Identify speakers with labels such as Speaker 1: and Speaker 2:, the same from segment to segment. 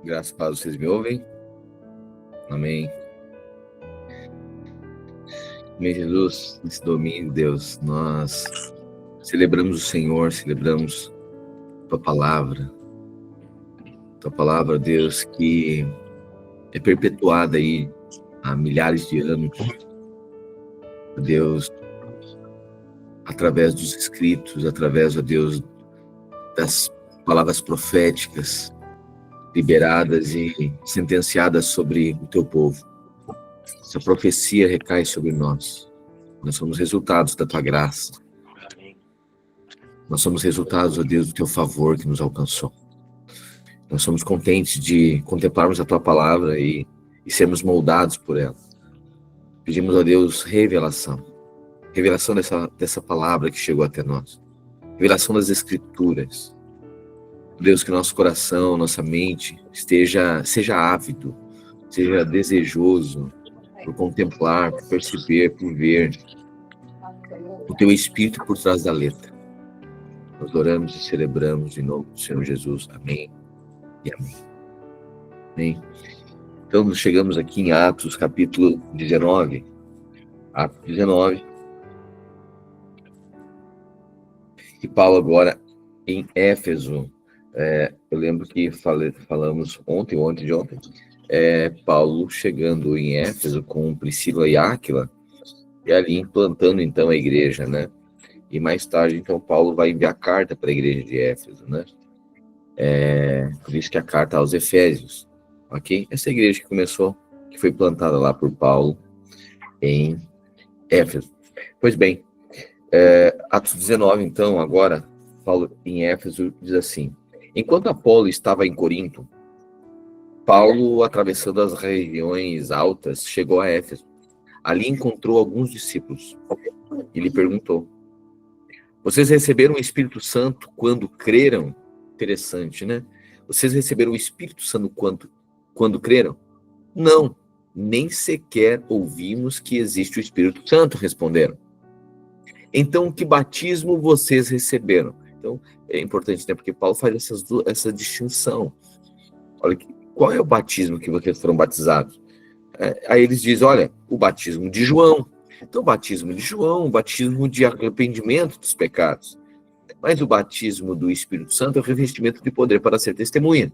Speaker 1: Graças a Deus, vocês me ouvem? Amém. Amém, Jesus. Nesse domingo, Deus, nós celebramos o Senhor, celebramos Tua palavra, Deus, que é perpetuada aí há milhares de anos, Deus, através dos escritos, através, ó Deus, das palavras proféticas liberadas e sentenciadas sobre o Teu povo. Essa profecia recai sobre nós. Nós somos resultados da Tua graça. Nós somos resultados, ó Deus, do Teu favor que nos alcançou. Nós somos contentes de contemplarmos a Tua palavra e sermos moldados por ela. Pedimos a Deus revelação dessa palavra que chegou até nós. Revelação das Escrituras. Deus, que nosso coração, nossa mente seja ávido, seja desejoso por contemplar, por perceber, por ver o Teu Espírito por trás da letra. Nós oramos e celebramos em nome do Senhor Jesus. Amém e amém. Amém. Então, nós chegamos aqui em Atos, capítulo 19. Atos 19. E Paulo agora em Éfeso. Eu lembro que falamos ontem, Paulo chegando em Éfeso com Priscila e Áquila, e ali implantando então a igreja, né? E mais tarde, então, Paulo vai enviar carta para a igreja de Éfeso, né? Por isso que a carta aos Efésios, ok? Essa igreja que foi plantada lá por Paulo em Éfeso. Pois bem, Atos 19, então, agora, Paulo em Éfeso diz assim: enquanto Apolo estava em Corinto, Paulo, atravessando as regiões altas, chegou a Éfeso. Ali encontrou alguns discípulos e lhe perguntou: vocês receberam o Espírito Santo quando creram? Interessante, né? Vocês receberam o Espírito Santo quando creram? Não, nem sequer ouvimos que existe o Espírito Santo, responderam. Então, que batismo vocês receberam? Então, é importante, né? Porque Paulo faz essa distinção. Olha, qual é o batismo que vocês foram batizados? Aí eles dizem, olha, o batismo de João. Então, o batismo de João, o batismo de arrependimento dos pecados. Mas o batismo do Espírito Santo é o revestimento de poder para ser testemunha.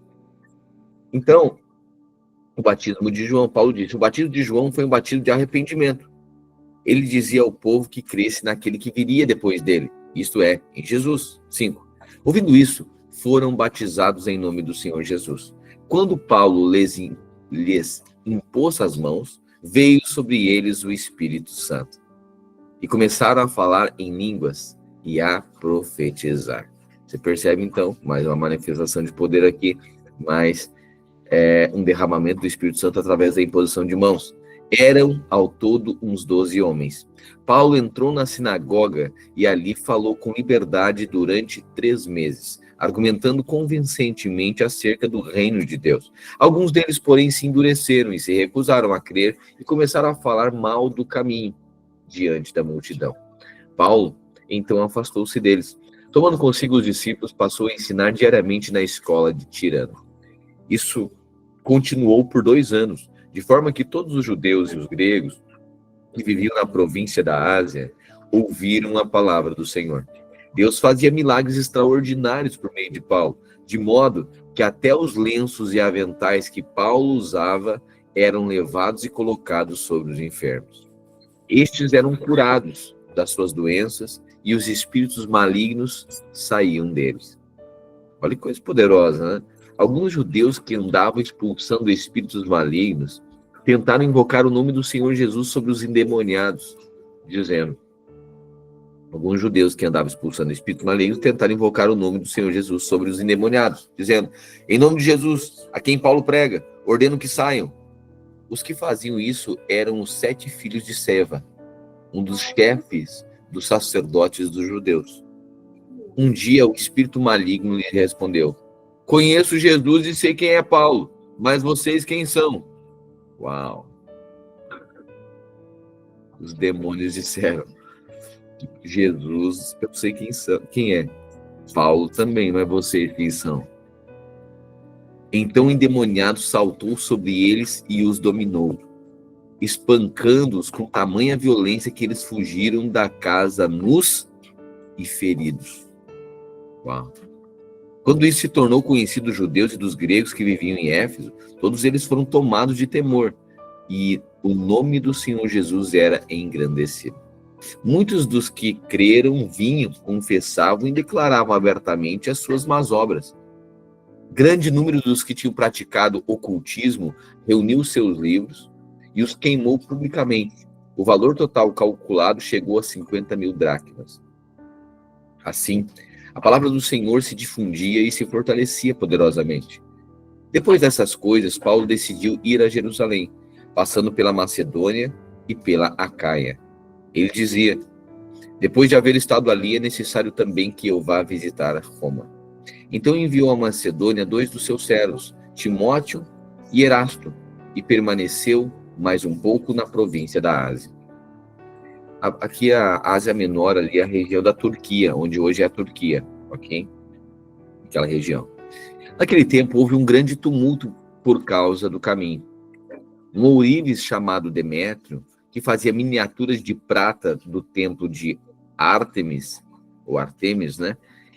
Speaker 1: Então, o batismo de João, Paulo disse, o batismo de João foi um batismo de arrependimento. Ele dizia ao povo que cresce naquele que viria depois dele, isto é, em Jesus. 5. Ouvindo isso, foram batizados em nome do Senhor Jesus. Quando Paulo lhes impôs as mãos, veio sobre eles o Espírito Santo. E começaram a falar em línguas e a profetizar. Você percebe, então, mais uma manifestação de poder aqui, mais um derramamento do Espírito Santo através da imposição de mãos. Eram, ao todo, uns 12 homens. Paulo entrou na sinagoga e ali falou com liberdade durante 3 meses, argumentando convincentemente acerca do reino de Deus. Alguns deles, porém, se endureceram e se recusaram a crer e começaram a falar mal do caminho diante da multidão. Paulo, então, afastou-se deles. Tomando consigo os discípulos, passou a ensinar diariamente na escola de Tirano. Isso continuou por 2 anos, de forma que todos os judeus e os gregos que viviam na província da Ásia ouviram a palavra do Senhor. Deus fazia milagres extraordinários por meio de Paulo, de modo que até os lenços e aventais que Paulo usava eram levados e colocados sobre os enfermos. Estes eram curados das suas doenças e os espíritos malignos saíam deles. Olha que coisa poderosa, né? Alguns judeus que andavam expulsando espíritos malignos tentaram invocar o nome do Senhor Jesus sobre os endemoniados, dizendo... Alguns judeus que andavam expulsando espíritos malignos tentaram invocar o nome do Senhor Jesus sobre os endemoniados, dizendo, em nome de Jesus, a quem Paulo prega, ordeno que saiam. Os que faziam isso eram os 7 filhos de Seva, um dos chefes dos sacerdotes dos judeus. Um dia o espírito maligno lhe respondeu, conheço Jesus e sei quem é Paulo, mas vocês quem são? Uau! Os demônios disseram, Jesus, eu sei quem é. Paulo também, mas vocês quem são? Então o endemoniado saltou sobre eles e os dominou, espancando-os com tamanha violência que eles fugiram da casa nus e feridos. Uau. Quando isso se tornou conhecido dos judeus e dos gregos que viviam em Éfeso, todos eles foram tomados de temor, e o nome do Senhor Jesus era engrandecido. Muitos dos que creram vinham, confessavam e declaravam abertamente as suas más obras. Grande número dos que tinham praticado ocultismo reuniu seus livros e os queimou publicamente. O valor total calculado chegou a 50.000 dracmas. Assim, a palavra do Senhor se difundia e se fortalecia poderosamente. Depois dessas coisas, Paulo decidiu ir a Jerusalém, passando pela Macedônia e pela Acaia. Ele dizia: depois de haver estado ali, é necessário também que eu vá visitar Roma. Então enviou a Macedônia 2 dos seus servos, Timóteo e Erasto, e permaneceu mais um pouco na província da Ásia. Aqui a Ásia Menor, ali a região da Turquia, onde hoje é a Turquia, ok? Aquela região. Naquele tempo houve um grande tumulto por causa do caminho. Um ourives chamado Demétrio, que fazia miniaturas de prata do templo de Ártemis, ou Artemis, né?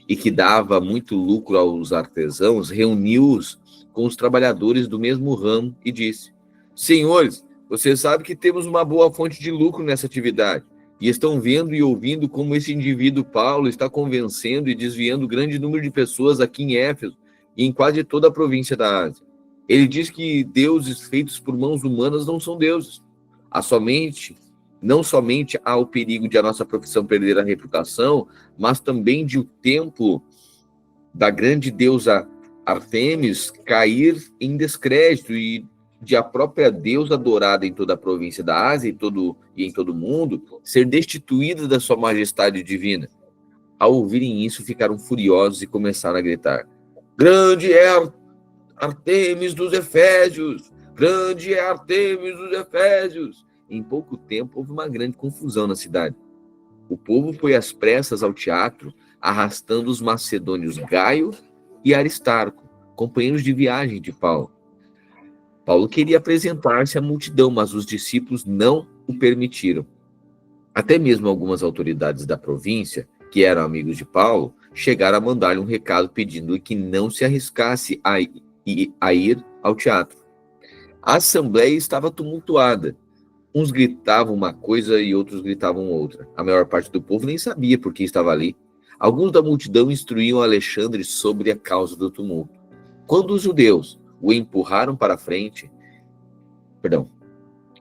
Speaker 1: E que dava muito lucro aos artesãos, reuniu-os com os trabalhadores do mesmo ramo e disse: senhores, vocês sabem que temos uma boa fonte de lucro nessa atividade, e estão vendo e ouvindo como esse indivíduo Paulo está convencendo e desviando grande número de pessoas aqui em Éfeso e em quase toda a província da Ásia. Ele diz que deuses feitos por mãos humanas não são deuses. Não somente há o perigo de a nossa profissão perder a reputação, mas também de o templo da grande deusa Artemis cair em descrédito e de a própria deusa adorada em toda a província da Ásia e em todo o mundo ser destituída da sua majestade divina. Ao ouvirem isso, ficaram furiosos e começaram a gritar: grande é Artemis dos Efésios! Grande é Artemis dos Efésios! Em pouco tempo, houve uma grande confusão na cidade. O povo foi às pressas ao teatro, arrastando os macedônios Gaio e Aristarco, companheiros de viagem de Paulo. Paulo queria apresentar-se à multidão, mas os discípulos não o permitiram. Até mesmo algumas autoridades da província, que eram amigos de Paulo, chegaram a mandar-lhe um recado pedindo que não se arriscasse a ir ao teatro. A assembleia estava tumultuada. Uns gritavam uma coisa e outros gritavam outra. A maior parte do povo nem sabia por que estava ali. Alguns da multidão instruíam Alexandre sobre a causa do tumulto. Quando os judeus o empurraram para a frente,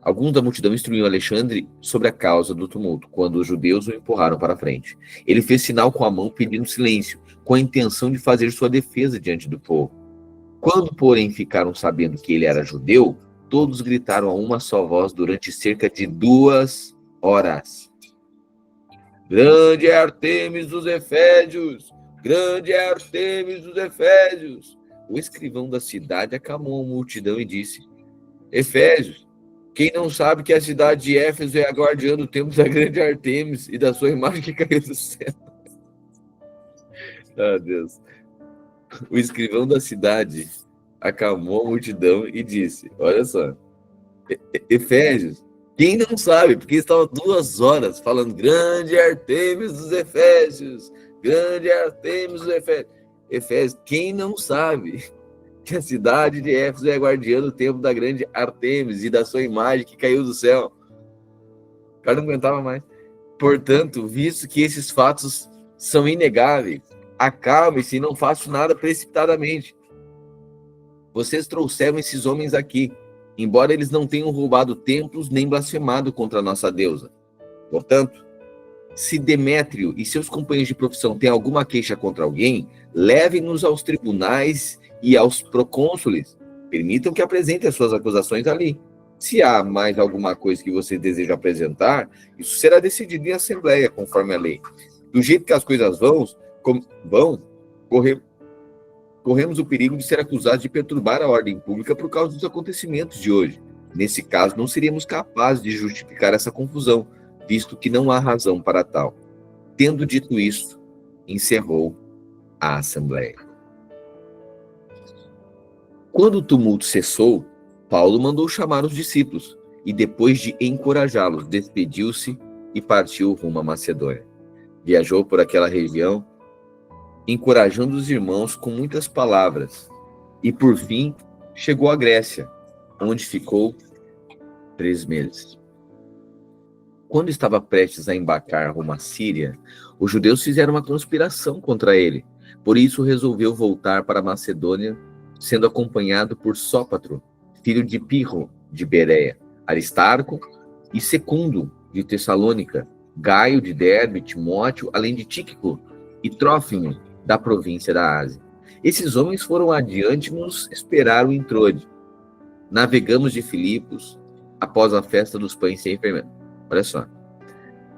Speaker 1: alguns da multidão instruíam Alexandre sobre a causa do tumulto, quando os judeus o empurraram para a frente. Ele fez sinal com a mão pedindo silêncio, com a intenção de fazer sua defesa diante do povo. Quando, porém, ficaram sabendo que ele era judeu, todos gritaram a uma só voz durante cerca de 2 horas. Grande é Artemis dos Efésios! Grande é Artemis dos Efésios! O escrivão da cidade acalmou a multidão e disse: Efésios, quem não sabe que a cidade de Éfeso é a guardiã do templo da grande Artemis e da sua imagem que caiu do céu? Ah, Deus. O escrivão da cidade acalmou a multidão e disse: olha só, Efésios, quem não sabe, porque estava 2 horas falando grande Artemis dos Efésios, grande Artemis dos Efésios. Efésios, quem não sabe que a cidade de Éfeso é guardiã do templo da grande Artemis e da sua imagem que caiu do céu? O cara não aguentava mais. Portanto, visto que esses fatos são inegáveis, acalme-se e não façam nada precipitadamente. Vocês trouxeram esses homens aqui, embora eles não tenham roubado templos nem blasfemado contra a nossa deusa. Portanto, se Demétrio e seus companheiros de profissão têm alguma queixa contra alguém, levem-nos aos tribunais e aos procônsules. Permitam que apresentem as suas acusações ali. Se há mais alguma coisa que você deseja apresentar, isso será decidido em assembleia, conforme a lei. Do jeito que as coisas corremos o perigo de ser acusados de perturbar a ordem pública por causa dos acontecimentos de hoje. Nesse caso, não seríamos capazes de justificar essa confusão, visto que não há razão para tal. Tendo dito isso, encerrou a assembleia. Quando o tumulto cessou, Paulo mandou chamar os discípulos e, depois de encorajá-los, despediu-se e partiu rumo à Macedônia. Viajou por aquela região, encorajando os irmãos com muitas palavras, e, por fim, chegou à Grécia, onde ficou 3 meses. Quando estava prestes a embarcar rumo à Síria, os judeus fizeram uma conspiração contra ele. Por isso resolveu voltar para a Macedônia, sendo acompanhado por Sópatro, filho de Pirro, de Bereia, Aristarco e Secundo, de Tessalônica, Gaio, de Derbe, Timóteo, além de Tíquico e Trófimo, da província da Ásia. Esses homens foram adiante nos esperaram em Troade. Navegamos de Filipos após a festa dos pães sem fermento. Olha só.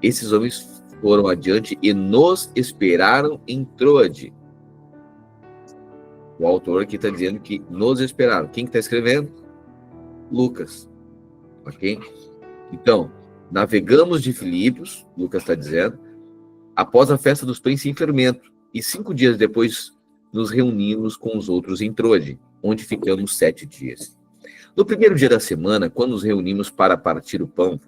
Speaker 1: Esses homens foram adiante e nos esperaram em Troade. O autor aqui está dizendo que nos esperaram. Quem que está escrevendo? Lucas. Ok? Então, navegamos de Filipos, Lucas está dizendo, após a festa dos pães sem fermento. E 5 dias depois nos reunimos com os outros em Troade, onde ficamos 7 dias. No primeiro dia da semana, quando nos reunimos para partir o pão,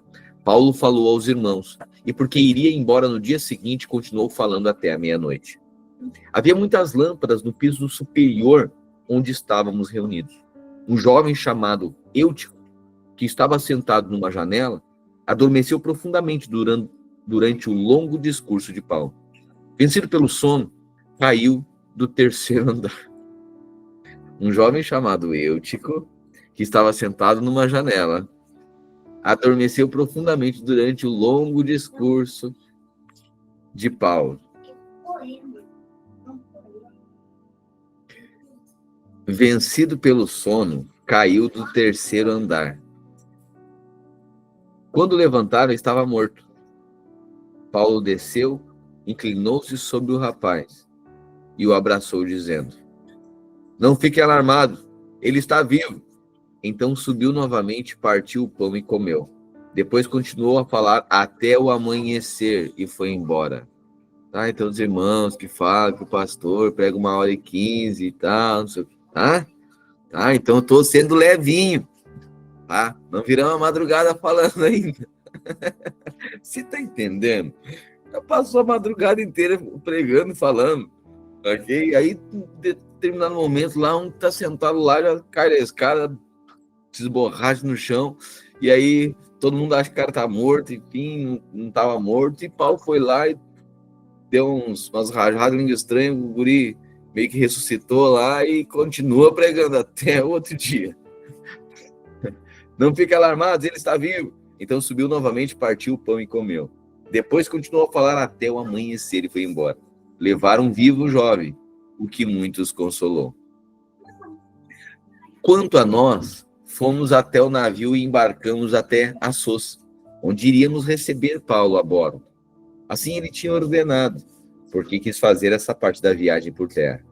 Speaker 1: Paulo falou aos irmãos, e porque iria embora no dia seguinte, continuou falando até a meia-noite. Havia muitas lâmpadas no piso superior onde estávamos reunidos. Um jovem chamado Eutico, que estava sentado numa janela, adormeceu profundamente durante o longo discurso de Paulo. Vencido pelo sono, caiu do 3º andar. Um jovem chamado Eutico, que estava sentado numa janela, adormeceu profundamente durante o longo discurso de Paulo. Vencido pelo sono, caiu do 3º andar. Quando levantaram, estava morto. Paulo desceu, inclinou-se sobre o rapaz e o abraçou, dizendo: Não fique alarmado, ele está vivo. Então subiu novamente, partiu o pão e comeu. Depois continuou a falar até o amanhecer e foi embora. Tá? Então os irmãos que falam que o pastor prega 1h15 e tal, não sei o que. Tá? Então eu tô sendo levinho. Tá? Não viramos a madrugada falando ainda. Você tá entendendo? Já passou a madrugada inteira pregando e falando. Ok? Aí, em determinado momento, lá um tá sentado lá, já cai da escada, se esborracha no chão, e aí todo mundo acha que o cara tá morto, enfim, não tava morto, e Paulo foi lá e deu umas rajadas de língua estranha, o guri meio que ressuscitou lá e continua pregando até o outro dia. Não fique alarmados, ele está vivo. Então subiu novamente, partiu o pão e comeu. Depois continuou a falar até o amanhecer e foi embora. Levaram vivo o jovem, o que muitos consolou. Quanto a nós, fomos até o navio e embarcamos até Assos, onde iríamos receber Paulo a bordo. Assim ele tinha ordenado, porque quis fazer essa parte da viagem por terra.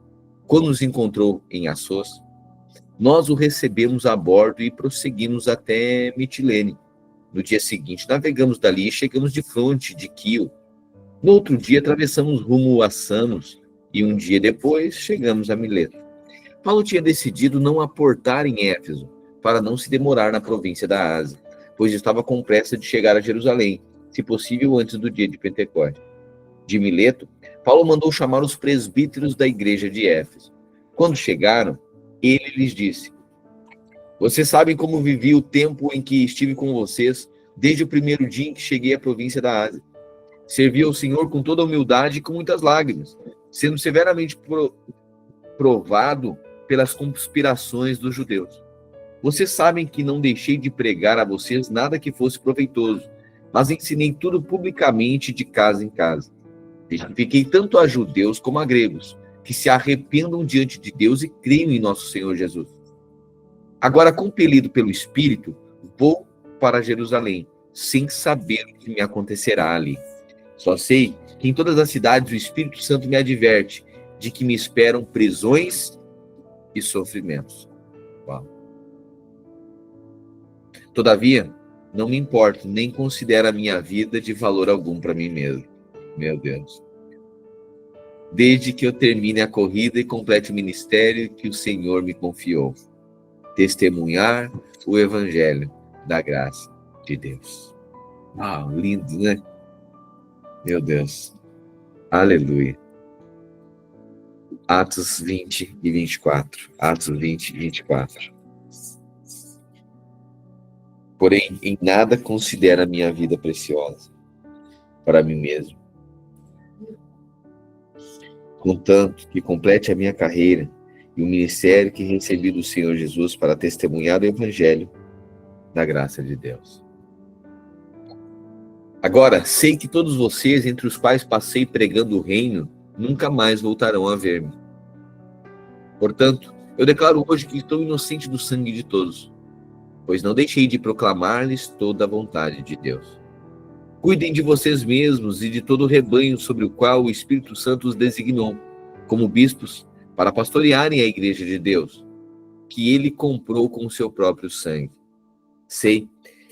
Speaker 1: Quando nos encontrou em Assos, nós o recebemos a bordo e prosseguimos até Mitilene. No dia seguinte, navegamos dali e chegamos de fronte de Quio. No outro dia, atravessamos rumo a Samos e um dia depois chegamos a Mileto. Paulo tinha decidido não aportar em Éfeso, para não se demorar na província da Ásia, pois estava com pressa de chegar a Jerusalém, se possível antes do dia de Pentecostes. De Mileto, Paulo mandou chamar os presbíteros da igreja de Éfeso. Quando chegaram, ele lhes disse: Vocês sabem como vivi o tempo em que estive com vocês, desde o primeiro dia em que cheguei à província da Ásia. Servi ao Senhor com toda humildade e com muitas lágrimas, sendo severamente provado pelas conspirações dos judeus. Vocês sabem que não deixei de pregar a vocês nada que fosse proveitoso, mas ensinei tudo publicamente de casa em casa. Testifiquei tanto a judeus como a gregos, que se arrependam diante de Deus e creiam em nosso Senhor Jesus. Agora, compelido pelo Espírito, vou para Jerusalém, sem saber o que me acontecerá ali. Só sei que em todas as cidades o Espírito Santo me adverte de que me esperam prisões e sofrimentos. Uau. Todavia, não me importo, nem considero a minha vida de valor algum para mim mesmo. Meu Deus. Desde que eu termine a corrida e complete o ministério que o Senhor me confiou. testemunhar o evangelho da graça de Deus. Lindo, né? Meu Deus. Aleluia. Atos 20 e 24. Atos 20 e 24. Porém, em nada considero a minha vida preciosa para mim mesmo, contanto que complete a minha carreira e o ministério que recebi do Senhor Jesus para testemunhar o evangelho da graça de Deus. Agora, sei que todos vocês, entre os quais passei pregando o reino, nunca mais voltarão a ver-me. Portanto, eu declaro hoje que estou inocente do sangue de todos, pois não deixei de proclamar-lhes toda a vontade de Deus. Cuidem de vocês mesmos e de todo o rebanho sobre o qual o Espírito Santo os designou, como bispos, para pastorearem a igreja de Deus, que ele comprou com o seu próprio sangue. Sei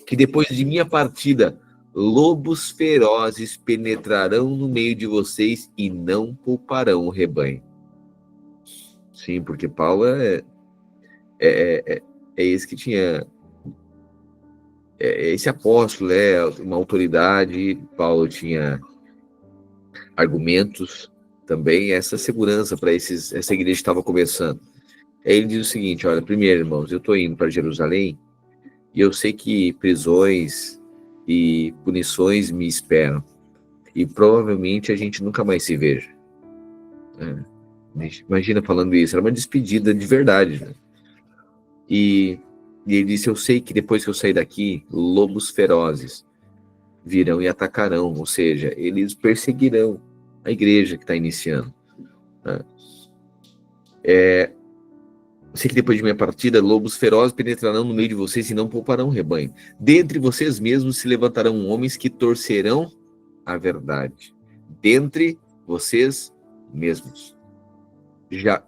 Speaker 1: que depois de minha partida, lobos ferozes penetrarão no meio de vocês e não pouparão o rebanho. Sim, porque Paulo é esse que tinha... esse apóstolo é uma autoridade. Paulo tinha argumentos também, essa segurança para essa igreja que estava começando. Aí ele diz o seguinte: olha, primeiro, irmãos, eu estou indo para Jerusalém e eu sei que prisões e punições me esperam. E provavelmente a gente nunca mais se veja. Imagina falando isso, era uma despedida de verdade. Né? E ele disse: eu sei que depois que eu sair daqui, lobos ferozes virão e atacarão, ou seja, eles perseguirão a igreja que está iniciando. Né? Sei que depois de minha partida, lobos ferozes penetrarão no meio de vocês e não pouparão o rebanho. Dentre vocês mesmos se levantarão homens que torcerão a verdade. Dentre vocês mesmos. Já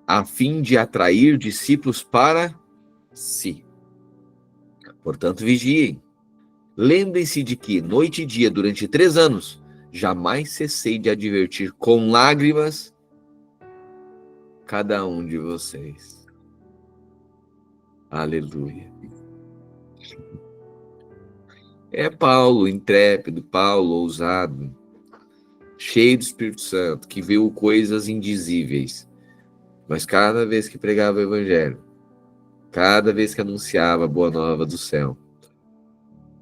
Speaker 1: a fim de atrair discípulos para si. Portanto, vigiem. Lembrem-se de que, noite e dia, durante 3 anos, jamais cessei de advertir com lágrimas cada um de vocês. Aleluia. É Paulo, intrépido, Paulo, ousado, cheio do Espírito Santo, que viu coisas indizíveis. Mas cada vez que pregava o evangelho, cada vez que anunciava a boa nova do céu,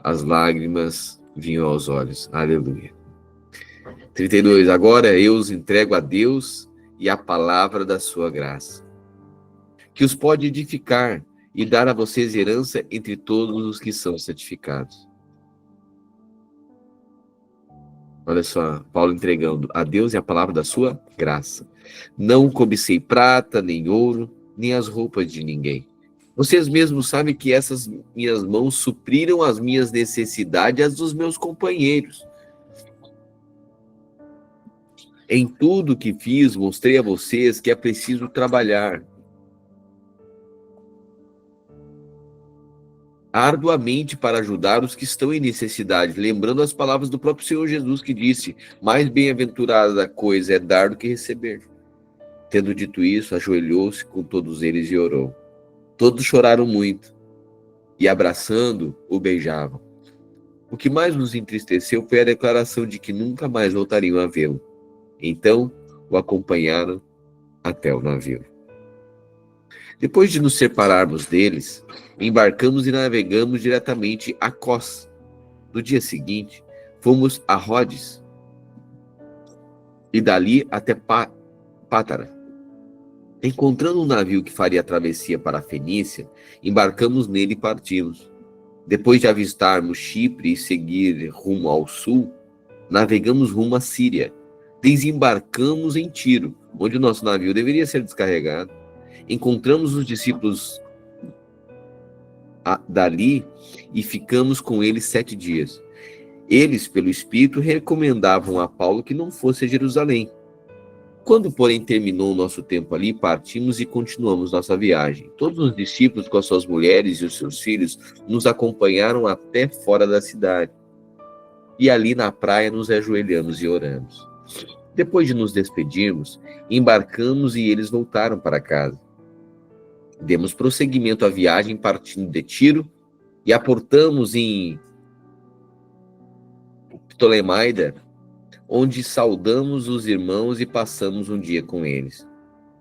Speaker 1: as lágrimas vinham aos olhos. Aleluia. 32. Agora eu os entrego a Deus e a palavra da sua graça, que os pode edificar e dar a vocês herança entre todos os que são santificados. Olha só, Paulo entregando a Deus e a palavra da sua graça. Não cobicei prata, nem ouro, nem as roupas de ninguém. Vocês mesmos sabem que essas minhas mãos supriram as minhas necessidades e as dos meus companheiros. Em tudo que fiz, mostrei a vocês que é preciso trabalhar arduamente para ajudar os que estão em necessidade, lembrando as palavras do próprio Senhor Jesus, que disse: mais bem-aventurada coisa é dar do que receber. Tendo dito isso, ajoelhou-se com todos eles e orou. Todos choraram muito e, abraçando, o beijavam. O que mais nos entristeceu foi a declaração de que nunca mais voltariam a vê-lo. Então, o acompanharam até o navio. Depois de nos separarmos deles, embarcamos e navegamos diretamente a Cós. No dia seguinte, fomos a Rhodes e dali até Pátara. Encontrando um navio que faria a travessia para a Fenícia, embarcamos nele e partimos. Depois de avistarmos Chipre e seguir rumo ao sul, navegamos rumo à Síria. Desembarcamos em Tiro, onde o nosso navio deveria ser descarregado. Encontramos os discípulos dali e ficamos com eles 7 dias. Eles, pelo Espírito, recomendavam a Paulo que não fosse a Jerusalém. Quando, porém, terminou o nosso tempo ali, partimos e continuamos nossa viagem. Todos os discípulos, com as suas mulheres e os seus filhos, nos acompanharam até fora da cidade. E ali na praia nos ajoelhamos e oramos. Depois de nos despedirmos, embarcamos e eles voltaram para casa. Demos prosseguimento à viagem partindo de Tiro e aportamos em Ptolemaida, onde saudamos os irmãos e passamos um dia com eles.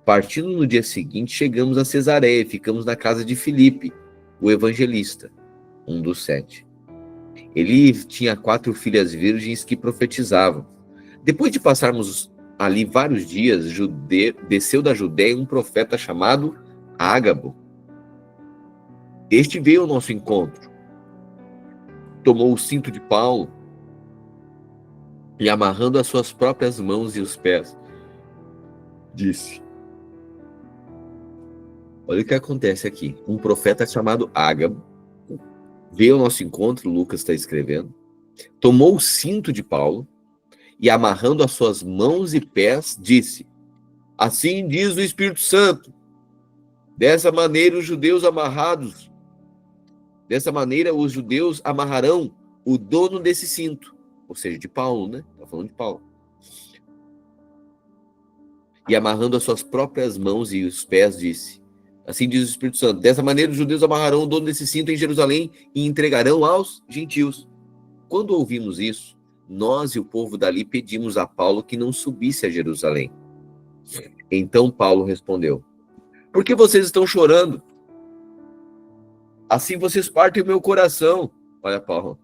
Speaker 1: Partindo no dia seguinte, chegamos a Cesareia e ficamos na casa de Filipe, o evangelista, um dos 7. Ele tinha 4 filhas virgens que profetizavam. Depois de passarmos ali vários dias, desceu da Judéia um profeta chamado Ágabo. Este veio ao nosso encontro, tomou o cinto de Paulo e, amarrando as suas próprias mãos e os pés, disse: olha o que acontece aqui. Um profeta chamado Ágabo veio ao nosso encontro, Lucas está escrevendo, tomou o cinto de Paulo e, amarrando as suas mãos e pés, disse: assim diz o Espírito Santo, dessa maneira os judeus amarrarão o dono desse cinto, ou seja, de Paulo, né? Está falando de Paulo. E, amarrando as suas próprias mãos e os pés, disse: assim diz o Espírito Santo, dessa maneira os judeus amarrarão o dono desse cinto em Jerusalém e entregarão aos gentios. Quando ouvimos isso, nós e o povo dali pedimos a Paulo que não subisse a Jerusalém. Então Paulo respondeu: por que vocês estão chorando? Assim vocês partem o meu coração. Olha, Paulo,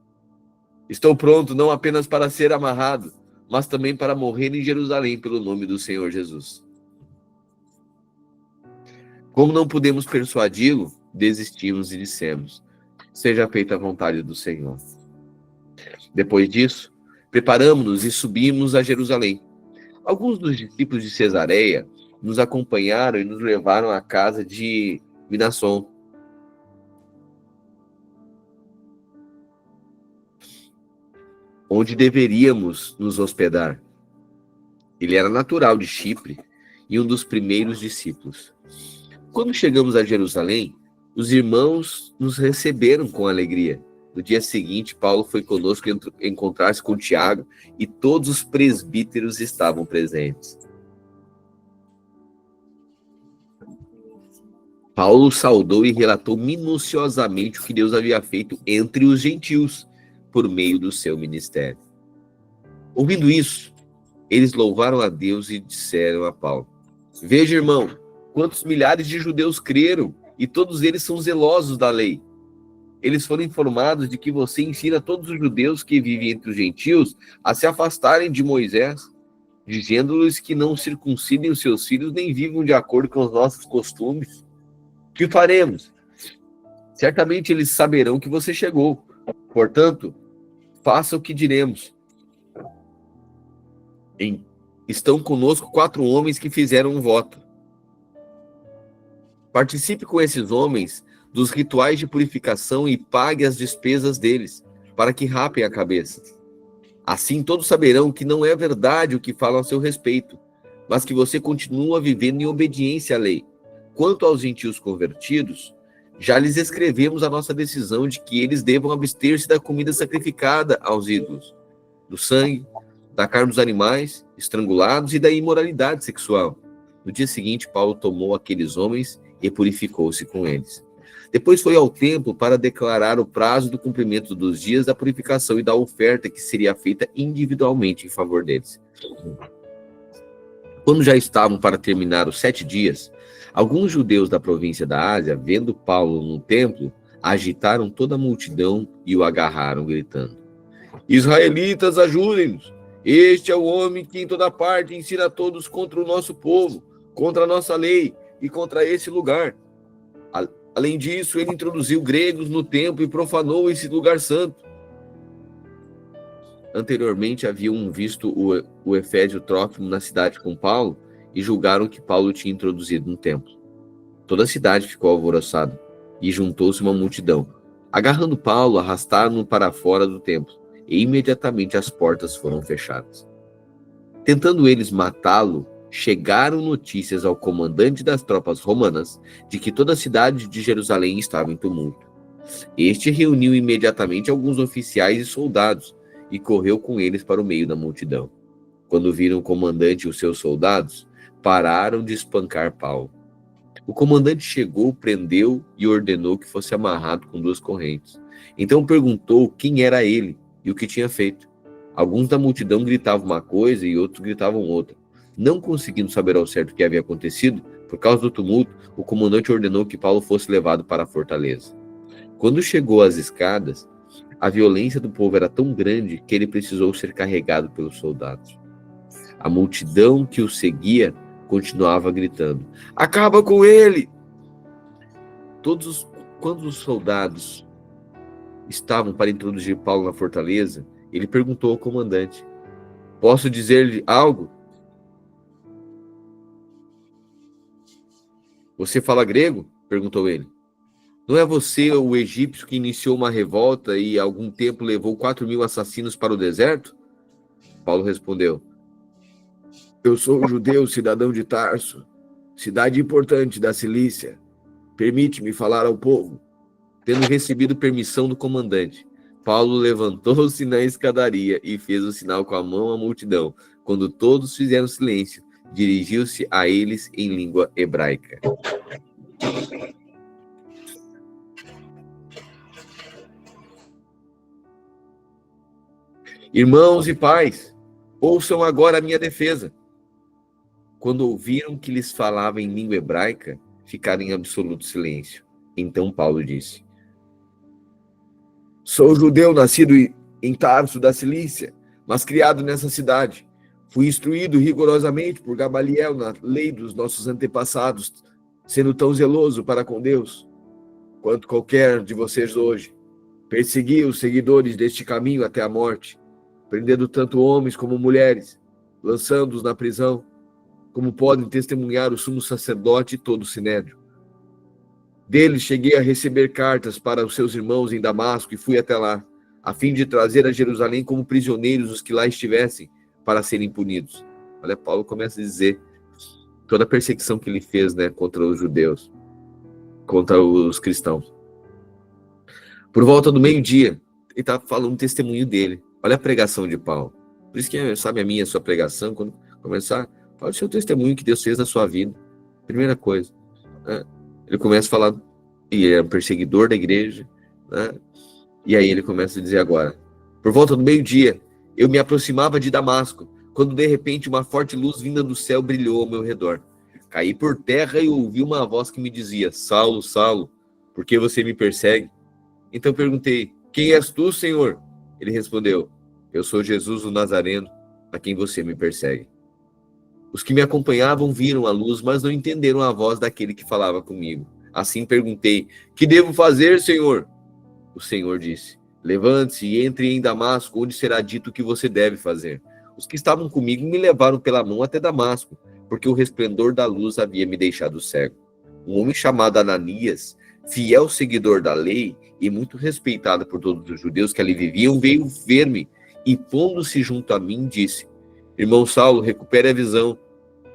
Speaker 1: estou pronto não apenas para ser amarrado, mas também para morrer em Jerusalém pelo nome do Senhor Jesus. Como não pudemos persuadi-lo, desistimos e dissemos: seja feita a vontade do Senhor. Depois disso, preparamos-nos e subimos a Jerusalém. Alguns dos discípulos de Cesareia nos acompanharam e nos levaram à casa de Minasson, onde deveríamos nos hospedar. Ele era natural de Chipre e um dos primeiros discípulos. Quando chegamos a Jerusalém, os irmãos nos receberam com alegria. No dia seguinte, Paulo foi conosco encontrar-se com Tiago e todos os presbíteros estavam presentes. Paulo saudou e relatou minuciosamente o que Deus havia feito entre os gentios por meio do seu ministério. Ouvindo isso, eles louvaram a Deus e disseram a Paulo: veja, irmão, quantos milhares de judeus creram, e todos eles são zelosos da lei. Eles foram informados de que você ensina todos os judeus que vivem entre os gentios a se afastarem de Moisés, dizendo-lhes que não circuncidem os seus filhos nem vivam de acordo com os nossos costumes. O que faremos? Certamente eles saberão que você chegou. Portanto, faça o que diremos. Estão conosco 4 homens que fizeram um voto. Participe com esses homens dos rituais de purificação e pague as despesas deles, para que rapem a cabeça. Assim todos saberão que não é verdade o que falam a seu respeito, mas que você continua vivendo em obediência à lei. Quanto aos gentios convertidos, já lhes escrevemos a nossa decisão de que eles devam abster-se da comida sacrificada aos ídolos, do sangue, da carne dos animais estrangulados e da imoralidade sexual. No dia seguinte, Paulo tomou aqueles homens e purificou-se com eles. Depois foi ao templo para declarar o prazo do cumprimento dos dias da purificação e da oferta que seria feita individualmente em favor deles. Quando já estavam para terminar os 7 dias, alguns judeus da província da Ásia, vendo Paulo no templo, agitaram toda a multidão e o agarraram, gritando: israelitas, ajudem-nos! Este é o homem que em toda parte ensina a todos contra o nosso povo, contra a nossa lei e contra esse lugar. Além disso, ele introduziu gregos no templo e profanou esse lugar santo. Anteriormente, haviam visto o Efésio Trófimo na cidade com Paulo e julgaram que Paulo tinha introduzido no templo. Toda a cidade ficou alvoroçada e juntou-se uma multidão. Agarrando Paulo, arrastaram-no para fora do templo e imediatamente as portas foram fechadas. Tentando eles matá-lo, chegaram notícias ao comandante das tropas romanas de que toda a cidade de Jerusalém estava em tumulto. Este reuniu imediatamente alguns oficiais e soldados e correu com eles para o meio da multidão. Quando viram o comandante e os seus soldados, pararam de espancar Paulo. O comandante chegou, prendeu e ordenou que fosse amarrado com 2 correntes. Então perguntou quem era ele e o que tinha feito. Alguns da multidão gritavam uma coisa e outros gritavam outra. Não conseguindo saber ao certo o que havia acontecido, por causa do tumulto, o comandante ordenou que Paulo fosse levado para a fortaleza. Quando chegou às escadas, a violência do povo era tão grande que ele precisou ser carregado pelos soldados. A multidão que o seguia continuava gritando: "Acaba com ele!" Quando os soldados estavam para introduzir Paulo na fortaleza, ele perguntou ao comandante: "Posso dizer-lhe algo?" "Você fala grego?" perguntou ele. "Não é você o egípcio que iniciou uma revolta e há algum tempo levou 4.000 assassinos para o deserto?" Paulo respondeu: "Eu sou um judeu, cidadão de Tarso, cidade importante da Cilícia. Permite-me falar ao povo." Tendo recebido permissão do comandante, Paulo levantou-se na escadaria e fez o sinal com a mão à multidão. Quando todos fizeram silêncio, dirigiu-se a eles em língua hebraica. "Irmãos e pais, ouçam agora a minha defesa." Quando ouviram que lhes falava em língua hebraica, ficaram em absoluto silêncio. Então Paulo disse: "Sou judeu, nascido em Tarso da Cilícia, mas criado nessa cidade. Fui instruído rigorosamente por Gamaliel na lei dos nossos antepassados, sendo tão zeloso para com Deus quanto qualquer de vocês hoje. Persegui os seguidores deste caminho até a morte, prendendo tanto homens como mulheres, lançando-os na prisão, como podem testemunhar o sumo sacerdote e todo o sinédrio. Deles cheguei a receber cartas para os seus irmãos em Damasco e fui até lá, a fim de trazer a Jerusalém como prisioneiros os que lá estivessem, para serem punidos." Olha, Paulo começa a dizer toda a perseguição que ele fez, né, contra os judeus, contra os cristãos. Por volta do meio-dia, ele está falando o testemunho dele. Olha a pregação de Paulo. Por isso que, sabe, a sua pregação, quando começar, fala o seu testemunho que Deus fez na sua vida. Primeira coisa, né? Ele começa a falar, e ele é um perseguidor da igreja, né? E aí ele começa a dizer agora: "Por volta do meio-dia, eu me aproximava de Damasco, quando de repente uma forte luz vinda do céu brilhou ao meu redor. Caí por terra e ouvi uma voz que me dizia: 'Saulo, Saulo, por que você me persegue?' Então perguntei: 'Quem és tu, Senhor?' Ele respondeu: 'Eu sou Jesus o Nazareno, a quem você me persegue.' Os que me acompanhavam viram a luz, mas não entenderam a voz daquele que falava comigo. Assim perguntei: 'Que devo fazer, Senhor?' O Senhor disse: 'Levante-se e entre em Damasco, onde será dito o que você deve fazer.' Os que estavam comigo me levaram pela mão até Damasco, porque o resplendor da luz havia me deixado cego. Um homem chamado Ananias, fiel seguidor da lei e muito respeitado por todos os judeus que ali viviam, veio ver-me e, pondo-se junto a mim, disse: 'Irmão Saulo, recupere a visão.'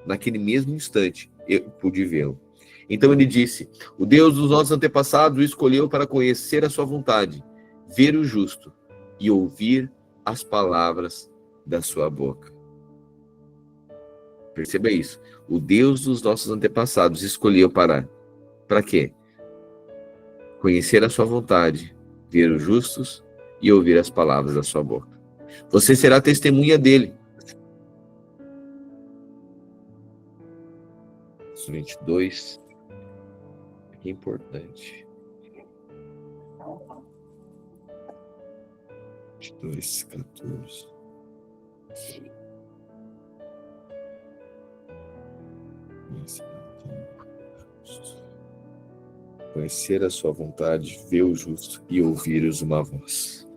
Speaker 1: Naquele mesmo instante, eu pude vê-lo. Então ele disse: 'O Deus dos nossos antepassados o escolheu para conhecer a sua vontade, ver o justo e ouvir as palavras da sua boca.'" Perceba isso. O Deus dos nossos antepassados escolheu para quê? Conhecer a sua vontade, ver os justos e ouvir as palavras da sua boca. Você será testemunha dele. 22. É importante. 22, 14. Conhecer a sua vontade, ver o justo e ouvir-os uma voz.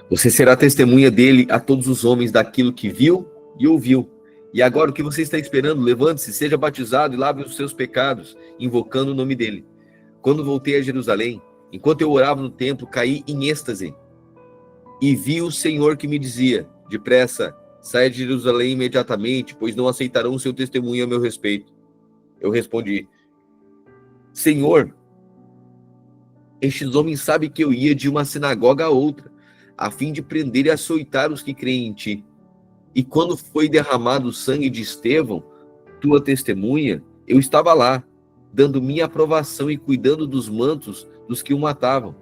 Speaker 1: Você será testemunha dele a todos os homens daquilo que viu e ouviu. E agora o que você está esperando? Levante-se, seja batizado e lave os seus pecados, invocando o nome dele. Quando voltei a Jerusalém, enquanto eu orava no templo, caí em êxtase e vi o Senhor que me dizia: depressa, saia de Jerusalém imediatamente, pois não aceitarão o seu testemunho a meu respeito. Eu respondi: Senhor, estes homens sabem que eu ia de uma sinagoga a outra, a fim de prender e açoitar os que creem em ti. E quando foi derramado o sangue de Estevão, tua testemunha, eu estava lá, dando minha aprovação e cuidando dos mantos dos que o matavam.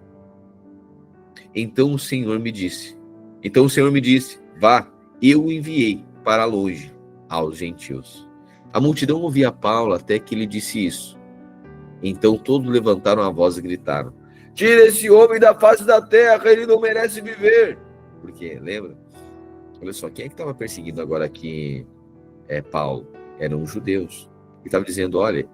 Speaker 1: Então o Senhor me disse, vá, eu o enviei para longe aos gentios. A multidão ouvia Paulo até que ele disse isso. Então todos levantaram a voz e gritaram: tira esse homem da face da terra, ele não merece viver. Porque, lembra? Olha só, quem é que estava perseguindo agora aqui Paulo? Eram os judeus. Ele estava dizendo, olha,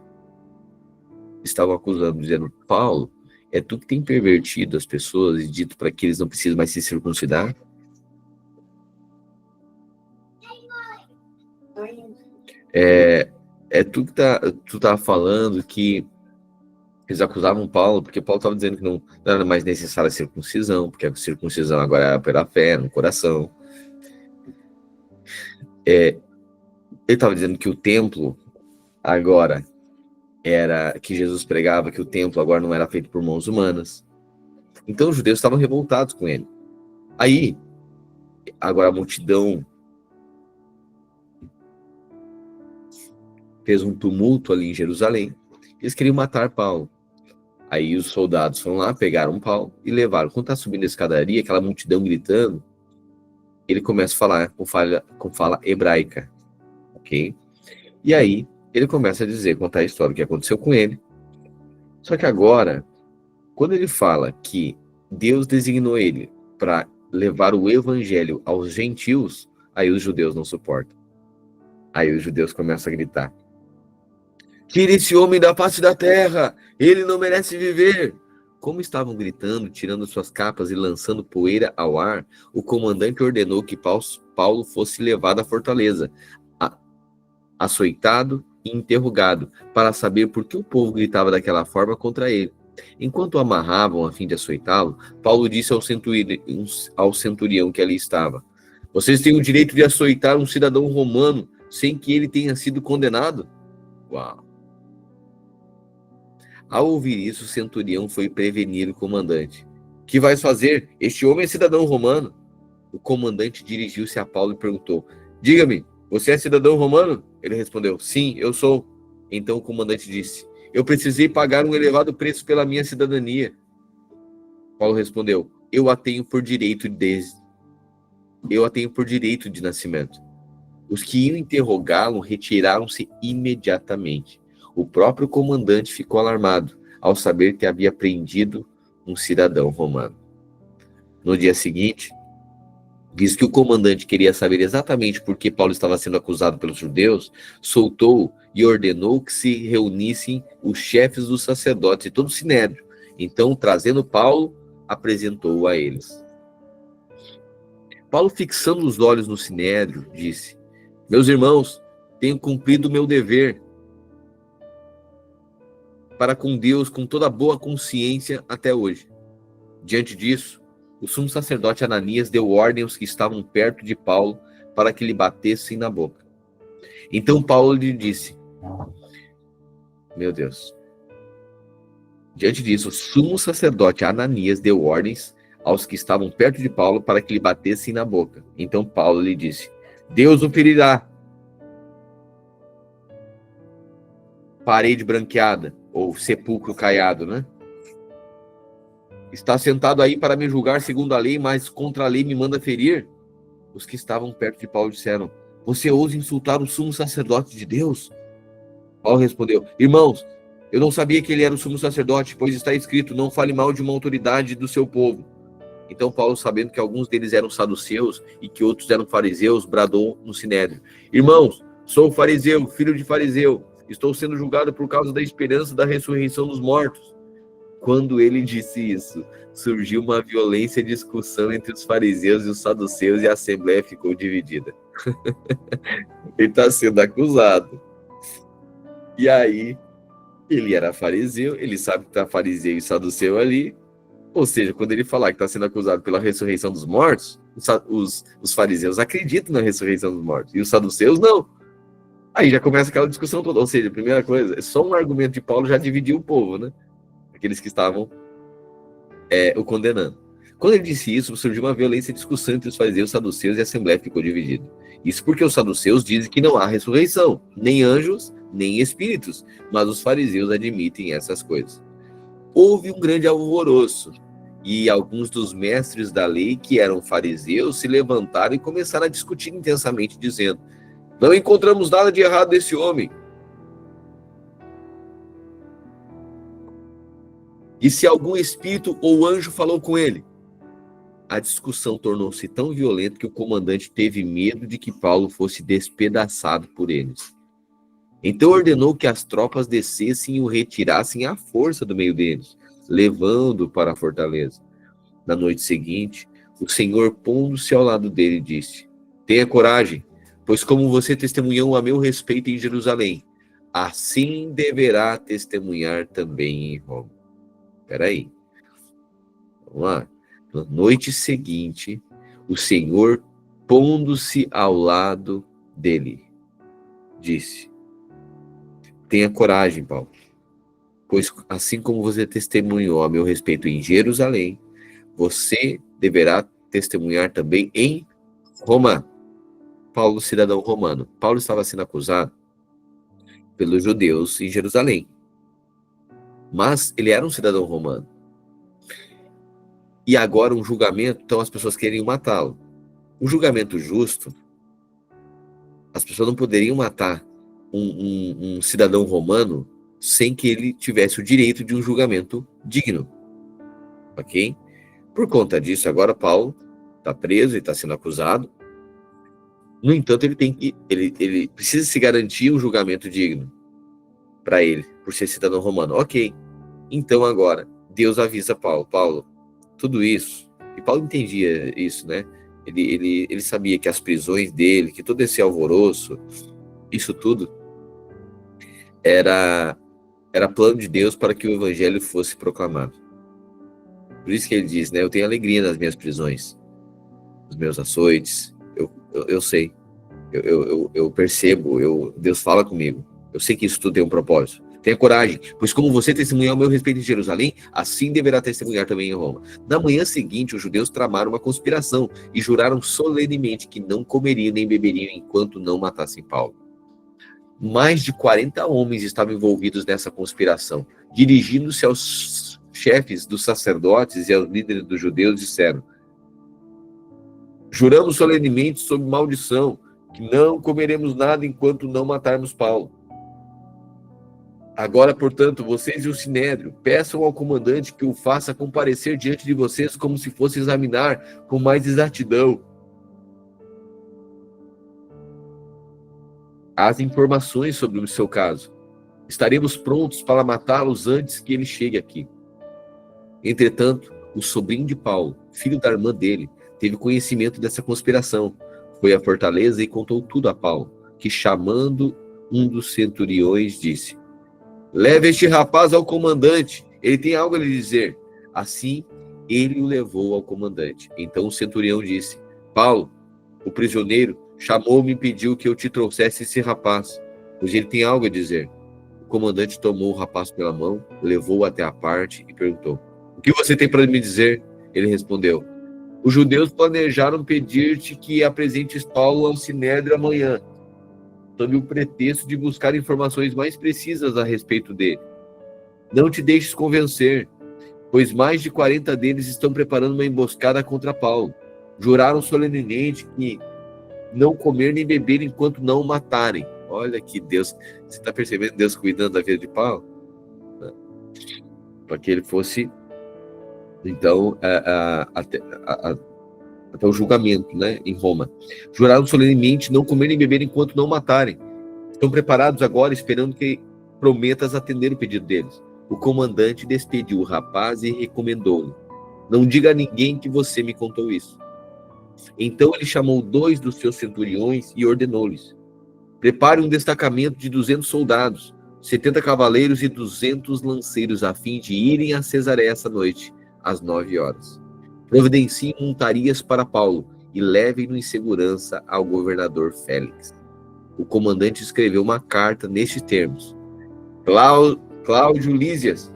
Speaker 1: estavam acusando, dizendo, Paulo, é tu que tem pervertido as pessoas e dito para que eles não precisam mais se circuncidar? Tu que tu tá falando que eles acusavam Paulo, porque Paulo estava dizendo que não era mais necessária a circuncisão, porque a circuncisão agora era pela fé, no coração. Ele estava dizendo que o templo agora era, que Jesus pregava que o templo agora não era feito por mãos humanas. Então os judeus estavam revoltados com ele. Aí, agora a multidão fez um tumulto ali em Jerusalém. Eles queriam matar Paulo. Aí os soldados foram lá, pegaram Paulo e levaram. Quando está subindo a escadaria, aquela multidão gritando, ele começa a falar com fala hebraica, ok? E aí ele começa a dizer, contar a história que aconteceu com ele. Só que agora, quando ele fala que Deus designou ele para levar o evangelho aos gentios, aí os judeus não suportam. Aí os judeus começam a gritar: tira esse homem da face da terra, ele não merece viver. Como estavam gritando, tirando suas capas e lançando poeira ao ar, o comandante ordenou que Paulo fosse levado à fortaleza, açoitado e interrogado, para saber por que o povo gritava daquela forma contra ele. Enquanto o amarravam a fim de açoitá-lo, Paulo disse ao centurião que ali estava: vocês têm o direito de açoitar um cidadão romano sem que ele tenha sido condenado? Uau! Ao ouvir isso, o centurião foi prevenir o comandante. Que vais fazer? Este homem é cidadão romano. O comandante dirigiu-se a Paulo e perguntou: diga-me, você é cidadão romano? Ele respondeu: sim, eu sou. Então o comandante disse: eu precisei pagar um elevado preço pela minha cidadania. Paulo respondeu: eu a tenho por direito de nascimento. Os que iam interrogá-lo retiraram-se imediatamente. O próprio comandante ficou alarmado ao saber que havia prendido um cidadão romano. No dia seguinte, visto que o comandante queria saber exatamente por que Paulo estava sendo acusado pelos judeus, soltou-o e ordenou que se reunissem os chefes dos sacerdotes e todo o sinédrio. Então, trazendo Paulo, apresentou-o a eles. Paulo, fixando os olhos no sinédrio, disse: meus irmãos, tenho cumprido o meu dever para com Deus com toda boa consciência até hoje. Diante disso, o sumo sacerdote Ananias deu ordem aos que estavam perto de Paulo para que lhe batessem na boca. Então Paulo lhe disse: meu Deus. Diante disso, o sumo sacerdote Ananias deu ordens aos que estavam perto de Paulo para que lhe batessem na boca. Então Paulo lhe disse: Deus o ferirá. Parede branqueada, ou sepulcro caiado, né? Está sentado aí para me julgar segundo a lei, mas contra a lei me manda ferir? Os que estavam perto de Paulo disseram: você ousa insultar o sumo sacerdote de Deus? Paulo respondeu: irmãos, eu não sabia que ele era o sumo sacerdote, pois está escrito: não fale mal de uma autoridade do seu povo. Então Paulo, sabendo que alguns deles eram saduceus e que outros eram fariseus, bradou no sinédrio: irmãos, sou fariseu, filho de fariseu. Estou sendo julgado por causa da esperança da ressurreição dos mortos. Quando ele disse isso, surgiu uma violenta discussão entre os fariseus e os saduceus e a assembleia ficou dividida. Ele está sendo acusado. E aí, ele era fariseu, ele sabe que está fariseu e saduceu ali. Ou seja, quando ele falar que está sendo acusado pela ressurreição dos mortos, os fariseus acreditam na ressurreição dos mortos e os saduceus não. Aí já começa aquela discussão toda. Ou seja, a primeira coisa, só um argumento de Paulo já dividiu o povo, né? Aqueles que estavam o condenando. Quando ele disse isso, surgiu uma violenta discussão entre os fariseus, saduceus e a assembleia ficou dividida. Isso porque os saduceus dizem que não há ressurreição, nem anjos, nem espíritos, mas os fariseus admitem essas coisas. Houve um grande alvoroço, e alguns dos mestres da lei, que eram fariseus, se levantaram e começaram a discutir intensamente, dizendo: não encontramos nada de errado nesse homem. E se algum espírito ou anjo falou com ele? A discussão tornou-se tão violenta que o comandante teve medo de que Paulo fosse despedaçado por eles. Então ordenou que as tropas descessem e o retirassem à força do meio deles, levando-o para a fortaleza. Na noite seguinte, o Senhor, pondo-se ao lado dele, disse: tenha coragem, pois como você testemunhou a meu respeito em Jerusalém, assim deverá testemunhar também em Roma. Espera aí. Vamos lá. Na noite seguinte, o Senhor, pondo-se ao lado dele, disse: tenha coragem, Paulo, pois assim como você testemunhou a meu respeito em Jerusalém, você deverá testemunhar também em Roma. Paulo, cidadão romano. Paulo estava sendo acusado pelos judeus em Jerusalém, mas ele era um cidadão romano. E agora um julgamento, então as pessoas queriam matá-lo. Um julgamento justo, as pessoas não poderiam matar um cidadão romano sem que ele tivesse o direito de um julgamento digno. Ok? Por conta disso, agora Paulo está preso e está sendo acusado. No entanto, ele precisa se garantir um julgamento digno para ele, por ser cidadão romano. Ok. Então agora, Deus avisa Paulo, tudo isso, e Paulo entendia isso, né? Ele sabia que as prisões dele, que todo esse alvoroço, isso tudo era plano de Deus para que o evangelho fosse proclamado. Por isso que ele diz, né? Eu tenho alegria nas minhas prisões, nos meus açoites. Eu sei, eu percebo, Deus fala comigo. Eu sei que isso tudo tem um propósito. Tenha coragem, pois como você testemunhou ao meu respeito em Jerusalém, assim deverá testemunhar também em Roma. Na manhã seguinte, os judeus tramaram uma conspiração e juraram solenemente que não comeriam nem beberiam enquanto não matassem Paulo. Mais de 40 homens estavam envolvidos nessa conspiração. Dirigindo-se aos chefes dos sacerdotes e aos líderes dos judeus, disseram: juramos solenemente sob maldição que não comeremos nada enquanto não matarmos Paulo. Agora, portanto, vocês e o Sinédrio, peçam ao comandante que o faça comparecer diante de vocês como se fosse examinar com mais exatidão as informações sobre o seu caso. Estaremos prontos para matá-los antes que ele chegue aqui. Entretanto, o sobrinho de Paulo, filho da irmã dele, teve conhecimento dessa conspiração. Foi à fortaleza e contou tudo a Paulo, que, chamando um dos centuriões, disse: leve este rapaz ao comandante, ele tem algo a lhe dizer. Assim, ele o levou ao comandante. Então o centurião disse: Paulo, o prisioneiro, chamou-me e pediu que eu te trouxesse esse rapaz, pois ele tem algo a dizer. O comandante tomou o rapaz pela mão, levou-o até a parte e perguntou: o que você tem para me dizer? Ele respondeu: os judeus planejaram pedir-te que apresentes Paulo ao Sinédrio amanhã, sob o pretexto de buscar informações mais precisas a respeito dele. Não te deixes convencer, pois mais de 40 deles estão preparando uma emboscada contra Paulo. Juraram solenemente que não comer nem beber enquanto não o matarem. Olha que Deus, você está percebendo Deus cuidando da vida de Paulo? Para que ele fosse, então, até o julgamento, né, em Roma. Juraram solenemente não comer nem beber enquanto não matarem. Estão preparados agora, esperando que prometas atender o pedido deles. O comandante despediu o rapaz e recomendou-lhe: não diga a ninguém que você me contou isso. Então ele chamou 2 dos seus centuriões e ordenou-lhes: prepare um destacamento de 200 soldados, 70 cavaleiros e 200 lanceiros, a fim de irem a Cesareia essa noite, às 9 horas. Providenciem montarias para Paulo e levem-no em segurança ao governador Félix. O comandante escreveu uma carta nestes termos: Cláudio Lísias,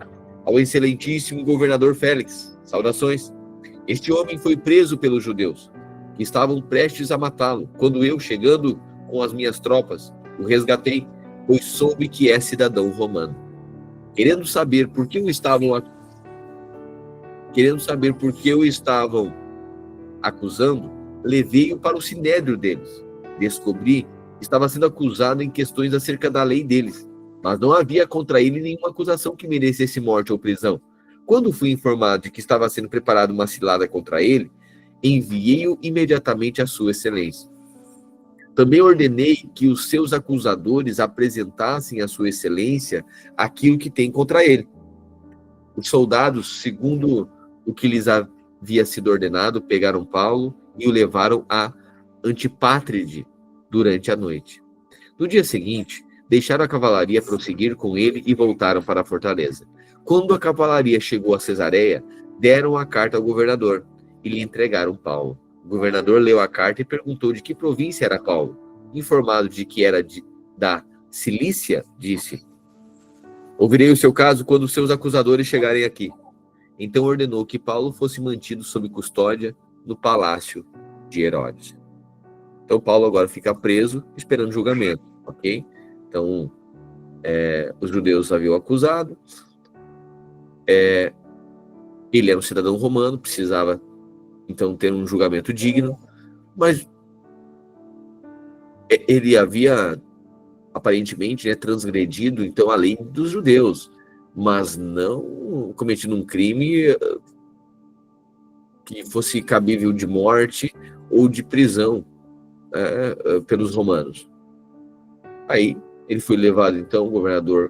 Speaker 1: ao excelentíssimo governador Félix, saudações. Este homem foi preso pelos judeus, que estavam prestes a matá-lo, quando eu, chegando com as minhas tropas, o resgatei, pois soube que é cidadão romano. Querendo saber por que o estavam acusando, levei-o para o sinédrio deles. Descobri que estava sendo acusado em questões acerca da lei deles, mas não havia contra ele nenhuma acusação que merecesse morte ou prisão. Quando fui informado de que estava sendo preparada uma cilada contra ele, enviei-o imediatamente à sua excelência. Também ordenei que os seus acusadores apresentassem à sua excelência aquilo que tem contra ele. Os soldados, segundo o que lhes havia sido ordenado, pegaram Paulo e o levaram a Antipátride durante a noite. No dia seguinte, deixaram a cavalaria prosseguir com ele e voltaram para a fortaleza. Quando a cavalaria chegou a Cesareia, deram a carta ao governador e lhe entregaram Paulo. O governador leu a carta e perguntou de que província era Paulo. Informado de que era da Cilícia, disse: ouvirei o seu caso quando os seus acusadores chegarem aqui. Então ordenou que Paulo fosse mantido sob custódia no palácio de Herodes. Então Paulo agora fica preso, esperando julgamento, ok? Então, os judeus haviam acusado, ele era um cidadão romano, precisava então ter um julgamento digno, mas ele havia aparentemente transgredido então a lei dos judeus, mas não cometido um crime que fosse cabível de morte ou de prisão pelos romanos. Aí ele foi levado então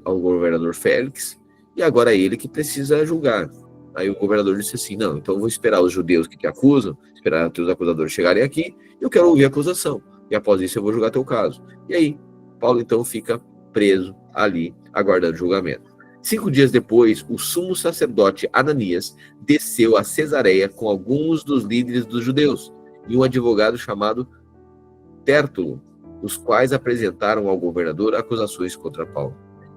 Speaker 1: ao governador Félix, e agora é ele que precisa julgar. Aí o governador disse assim: não, então eu vou esperar os judeus que te acusam, esperar até os acusadores chegarem aqui, eu quero ouvir a acusação, e após isso eu vou julgar teu caso. E aí Paulo então fica preso ali, aguardando julgamento. 5 dias depois, o sumo sacerdote Ananias desceu a Cesareia com alguns dos líderes dos judeus e um advogado chamado Tértulo, os quais apresentaram ao governador acusações contra Paulo.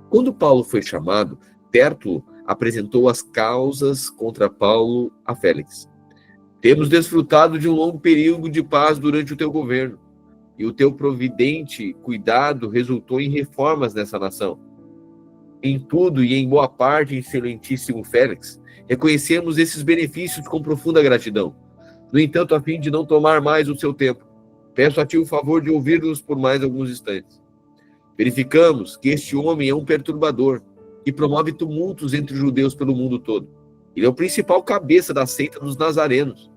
Speaker 1: Quando Paulo foi chamado, Tértulo apresentou as causas contra Paulo a Félix. Temos desfrutado de um longo período de paz durante o teu governo, e o teu providente cuidado resultou em reformas nessa nação. Em tudo e em boa parte, excelentíssimo Félix, reconhecemos esses benefícios com profunda gratidão. No entanto, a fim de não tomar mais o seu tempo, peço a ti o favor de ouvir-nos por mais alguns instantes. Verificamos que este homem é um perturbador que promove tumultos entre os judeus pelo mundo todo. Ele é o principal cabeça da seita dos nazarenos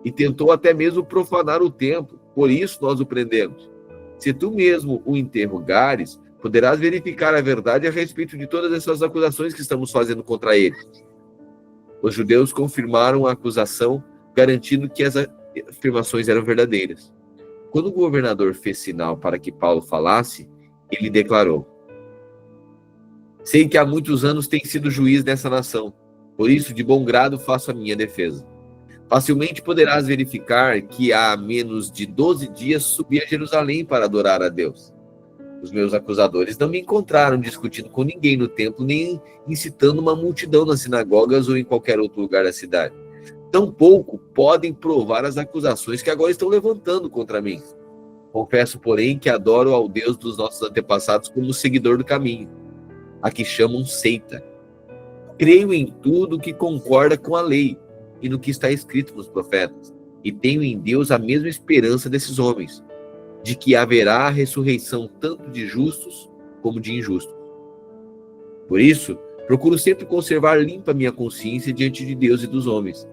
Speaker 1: e tentou até mesmo profanar o templo, por isso nós o prendemos. Se tu mesmo o interrogares, poderás verificar a verdade a respeito de todas essas acusações que estamos fazendo contra ele. Os judeus confirmaram a acusação, garantindo que as afirmações eram verdadeiras. Quando o governador fez sinal para que Paulo falasse, ele declarou: sei que há muitos anos tem sido juiz nessa nação, por isso de bom grado faço a minha defesa. Facilmente poderás verificar que há menos de 12 dias subi a Jerusalém para adorar a Deus. Os meus acusadores não me encontraram discutindo com ninguém no templo, nem incitando uma multidão nas sinagogas ou em qualquer outro lugar da cidade. Tampouco podem provar as acusações que agora estão levantando contra mim. Confesso, porém, que adoro ao Deus dos nossos antepassados como seguidor do caminho, a que chamam seita. Creio em tudo que concorda com a lei e no que está escrito nos profetas, e tenho em Deus a mesma esperança desses homens, de que haverá a ressurreição tanto de justos como de injustos. Por isso, procuro sempre conservar limpa minha consciência diante de Deus e dos homens.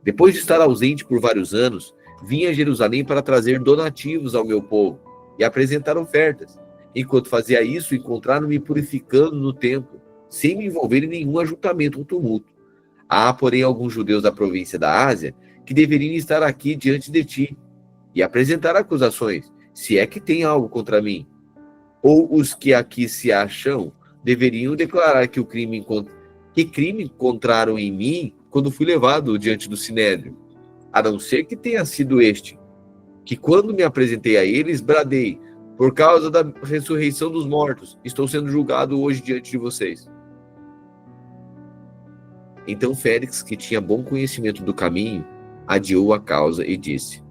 Speaker 1: Depois de estar ausente por vários anos, vim a Jerusalém para trazer donativos ao meu povo e apresentar ofertas. Enquanto fazia isso, encontraram-me purificando no templo, sem me envolver em nenhum ajuntamento ou tumulto. Há, porém, alguns judeus da província da Ásia que deveriam estar aqui diante de ti e apresentar acusações, se é que tem algo contra mim. Ou os que aqui se acham deveriam declarar que crime encontraram em mim quando fui levado diante do sinédrio, a não ser que tenha sido este, que quando me apresentei a eles, bradei: por causa da ressurreição dos mortos, estou sendo julgado hoje diante de vocês. Então Félix, que tinha bom conhecimento do caminho, adiou a causa e disse: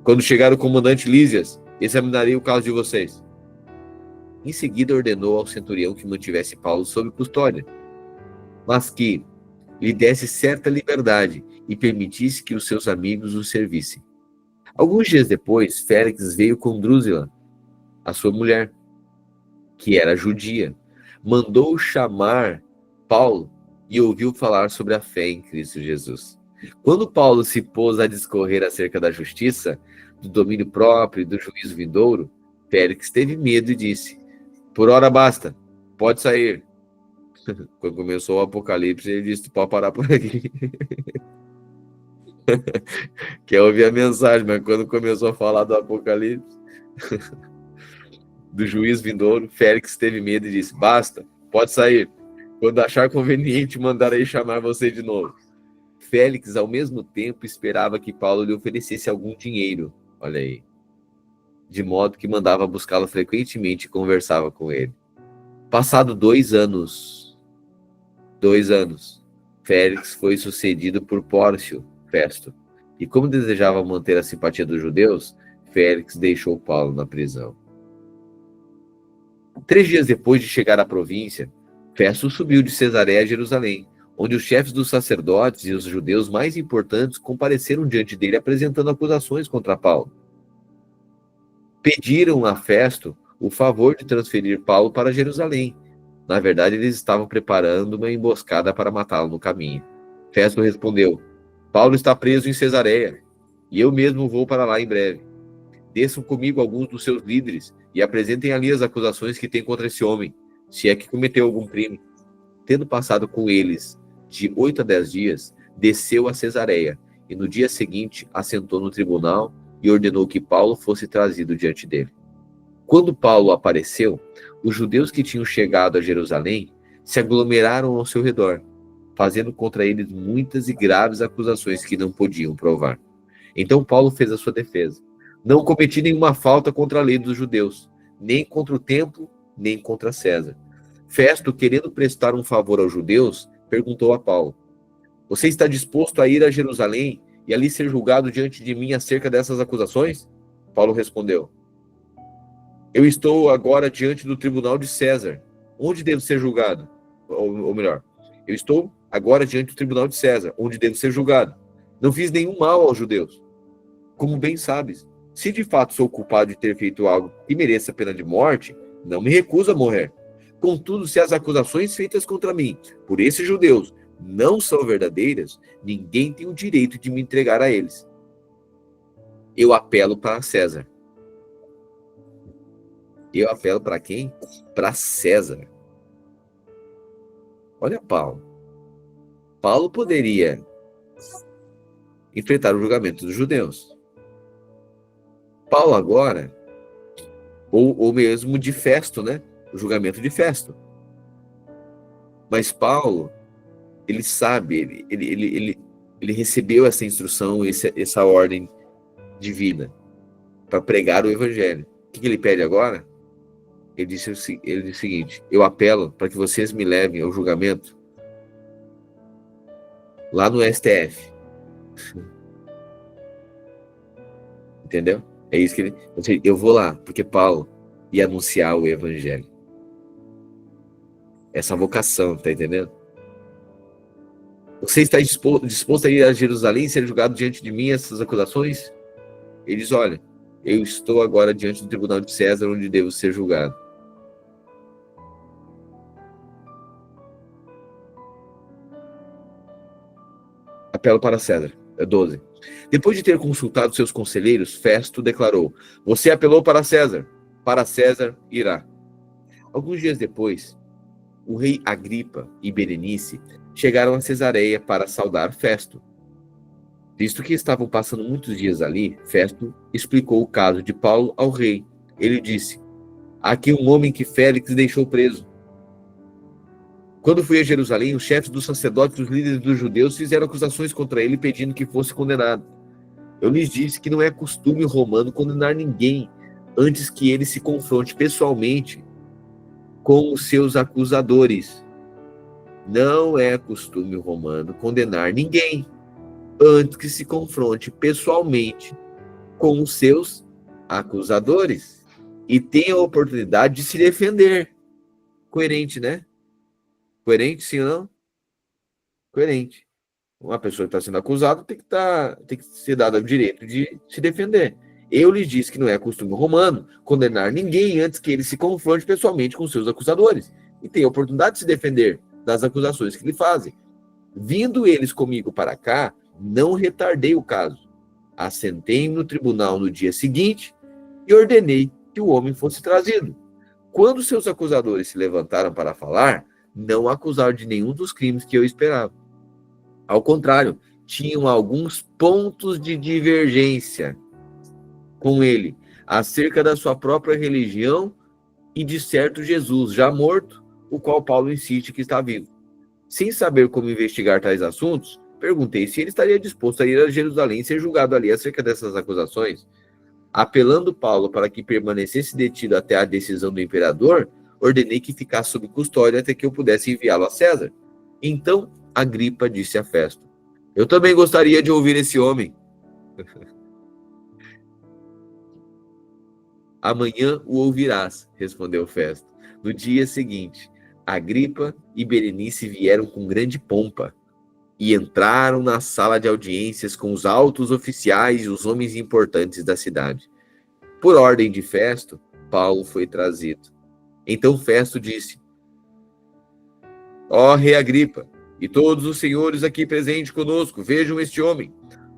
Speaker 1: Quando chegar o comandante Lísias, examinarei o caso de vocês. Em seguida, ordenou ao centurião que mantivesse Paulo sob custódia, mas que lhe desse certa liberdade e permitisse que os seus amigos o servissem. Alguns dias depois, Félix veio com Drusila, a sua mulher, que era judia, mandou chamar Paulo e ouviu falar sobre a fé em Cristo Jesus. Quando Paulo se pôs a discorrer acerca da justiça, do domínio próprio e do juízo vindouro, Félix teve medo e disse: por hora basta, pode sair. Quando começou o Apocalipse, ele disse: pode parar por aqui. Quer ouvir a mensagem, mas quando começou a falar do Apocalipse, do juízo vindouro, Félix teve medo e disse: basta, pode sair. Quando achar conveniente, mandarei chamar você de novo. Félix, ao mesmo tempo, esperava que Paulo lhe oferecesse algum dinheiro, olha aí, de modo que mandava buscá-lo frequentemente e conversava com ele. Passado 2 anos, Félix foi sucedido por Pórcio Festo, e como desejava manter a simpatia dos judeus, Félix deixou Paulo na prisão. 3 dias depois de chegar à província, Festo subiu de Cesareia a Jerusalém, onde os chefes dos sacerdotes e os judeus mais importantes compareceram diante dele apresentando acusações contra Paulo. Pediram a Festo o favor de transferir Paulo para Jerusalém. Na verdade, eles estavam preparando uma emboscada para matá-lo no caminho. Festo respondeu: Paulo está preso em Cesareia, e eu mesmo vou para lá em breve. Desçam comigo alguns dos seus líderes e apresentem ali as acusações que têm contra esse homem, se é que cometeu algum crime. Tendo passado com eles de 8 a 10 dias, desceu a Cesareia, e no dia seguinte assentou no tribunal e ordenou que Paulo fosse trazido diante dele. Quando Paulo apareceu, os judeus que tinham chegado a Jerusalém se aglomeraram ao seu redor, fazendo contra eles muitas e graves acusações que não podiam provar. Então Paulo fez a sua defesa: não cometi nenhuma falta contra a lei dos judeus, nem contra o templo, nem contra César. Festo, querendo prestar um favor aos judeus, perguntou a Paulo: você está disposto a ir a Jerusalém e ali ser julgado diante de mim acerca dessas acusações? Paulo respondeu: eu estou agora diante do tribunal de César. Onde devo ser julgado? Ou melhor, eu estou agora diante do tribunal de César, onde devo ser julgado. Não fiz nenhum mal aos judeus. Como bem sabes, se de fato sou culpado de ter feito algo que mereça a pena de morte, não me recuso a morrer. Contudo, se as acusações feitas contra mim por esses judeus não são verdadeiras, ninguém tem o direito de me entregar a eles. Eu apelo para César. Eu apelo para quem? Para César. Olha Paulo. Paulo poderia enfrentar o julgamento dos judeus. Paulo agora, ou mesmo de Festo, né? O julgamento de Festo. Mas Paulo, ele sabe, ele recebeu essa instrução, essa ordem divina para pregar o evangelho. O que ele pede agora? Ele disse o seguinte: eu apelo para que vocês me levem ao julgamento lá no STF. Entendeu? É isso que eu vou lá, porque Paulo ia anunciar o evangelho. Essa vocação, tá entendendo? Você está disposto a ir a Jerusalém e ser julgado diante de mim essas acusações? Ele diz: olha, eu estou agora diante do tribunal de César, onde devo ser julgado. Apelo para César. 12. Depois de ter consultado seus conselheiros, Festo declarou: você apelou para César irá. Alguns dias depois, o rei Agripa e Berenice chegaram a Cesareia para saudar Festo. Visto que estavam passando muitos dias ali, Festo explicou o caso de Paulo ao rei. Ele disse: há aqui um homem que Félix deixou preso. Quando fui a Jerusalém, os chefes dos sacerdotes e os líderes dos judeus fizeram acusações contra ele, pedindo que fosse condenado. Eu lhes disse que não é costume romano condenar ninguém antes que ele se confronte pessoalmente com os seus acusadores. Não é costume romano condenar ninguém antes que se confronte pessoalmente com os seus acusadores e tem a oportunidade de se defender. Coerente, né? Coerente, sim ou não? Coerente. Uma pessoa que está sendo acusada tem que ser dada o direito de se defender. Eu lhes disse que não é costume romano condenar ninguém antes que ele se confronte pessoalmente com seus acusadores e tenha a oportunidade de se defender das acusações que lhe fazem. Vindo eles comigo para cá, não retardei o caso. Assentei-me no tribunal no dia seguinte e ordenei que o homem fosse trazido. Quando seus acusadores se levantaram para falar, não acusaram de nenhum dos crimes que eu esperava. Ao contrário, tinham alguns pontos de divergência com ele, acerca da sua própria religião e de certo Jesus, já morto, o qual Paulo insiste que está vivo. Sem saber como investigar tais assuntos, perguntei se ele estaria disposto a ir a Jerusalém e ser julgado ali acerca dessas acusações. Apelando Paulo para que permanecesse detido até a decisão do imperador, ordenei que ficasse sob custódia até que eu pudesse enviá-lo a César. Então, Agripa disse a Festo: eu também gostaria de ouvir esse homem. Amanhã o ouvirás, respondeu Festo. No dia seguinte, Agripa e Berenice vieram com grande pompa e entraram na sala de audiências com os altos oficiais e os homens importantes da cidade. Por ordem de Festo, Paulo foi trazido. Então Festo disse: ó rei Agripa, e todos os senhores aqui presentes conosco, vejam este homem.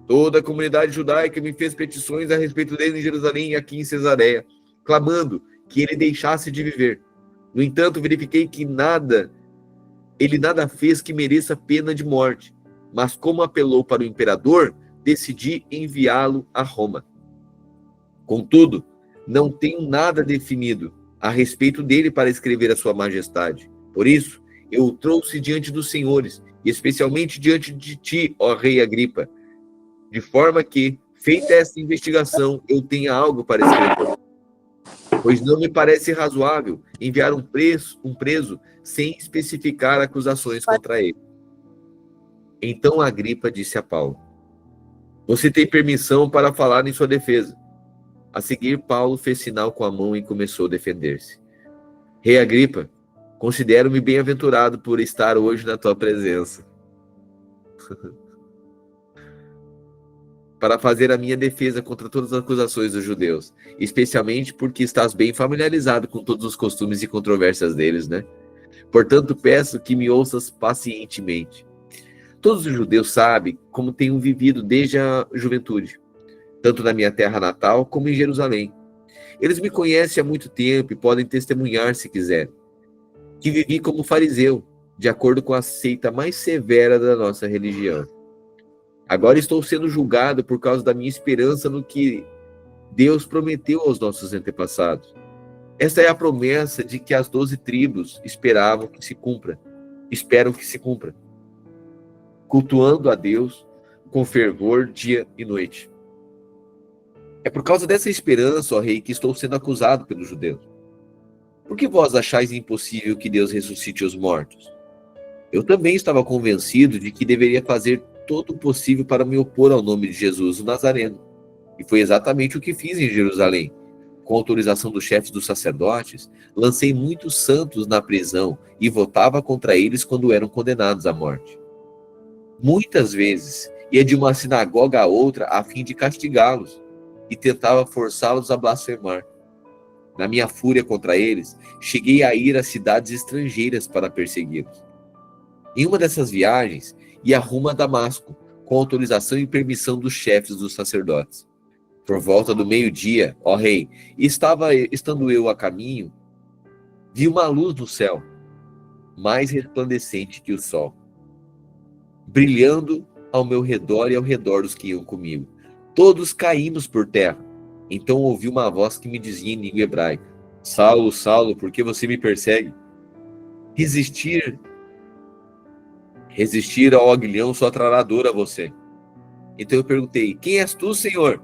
Speaker 1: Toda a comunidade judaica me fez petições a respeito dele em Jerusalém e aqui em Cesareia, clamando que ele deixasse de viver. No entanto, verifiquei que ele nada fez que mereça pena de morte. Mas como apelou para o imperador, decidi enviá-lo a Roma. Contudo, não tenho nada definido a respeito dele para escrever a sua majestade. Por isso, eu o trouxe diante dos senhores, e especialmente diante de ti, ó rei Agripa, de forma que, feita essa investigação, eu tenha algo para escrever. Pois não me parece razoável enviar um preso sem especificar acusações contra ele. Então Agripa disse a Paulo: você tem permissão para falar em sua defesa. A seguir, Paulo fez sinal com a mão e começou a defender-se. Rei Agripa, considero-me bem-aventurado por estar hoje na tua presença, para fazer a minha defesa contra todas as acusações dos judeus, especialmente porque estás bem familiarizado com todos os costumes e controvérsias deles, né? Portanto, peço que me ouças pacientemente. Todos os judeus sabem como tenho vivido desde a juventude, tanto na minha terra natal como em Jerusalém. Eles me conhecem há muito tempo e podem testemunhar, se quiserem, que vivi como fariseu, de acordo com a seita mais severa da nossa religião. Agora estou sendo julgado por causa da minha esperança no que Deus prometeu aos nossos antepassados. Esta é a promessa de que as 12 tribos esperam que se cumpra, cultuando a Deus com fervor dia e noite. É por causa dessa esperança, ó rei, que estou sendo acusado pelos judeus. Por que vós achais impossível que Deus ressuscite os mortos? Eu também estava convencido de que deveria fazer todo o possível para me opor ao nome de Jesus, o Nazareno. E foi exatamente o que fiz em Jerusalém. Com autorização dos chefes dos sacerdotes, lancei muitos santos na prisão e votava contra eles quando eram condenados à morte. Muitas vezes ia de uma sinagoga a outra a fim de castigá-los e tentava forçá-los a blasfemar. Na minha fúria contra eles, cheguei a ir a cidades estrangeiras para persegui-los. Em uma dessas viagens, ia rumo a Damasco, com autorização e permissão dos chefes dos sacerdotes. Por volta do meio-dia, ó rei, estando eu a caminho, vi uma luz no céu, mais resplandecente que o sol, brilhando ao meu redor e ao redor dos que iam comigo. Todos caímos por terra. Então ouvi uma voz que me dizia em língua hebraica: Saulo, Saulo, por que você me persegue? Resistir ao aguilhão só trará dor a você. Então eu perguntei: quem és tu, Senhor?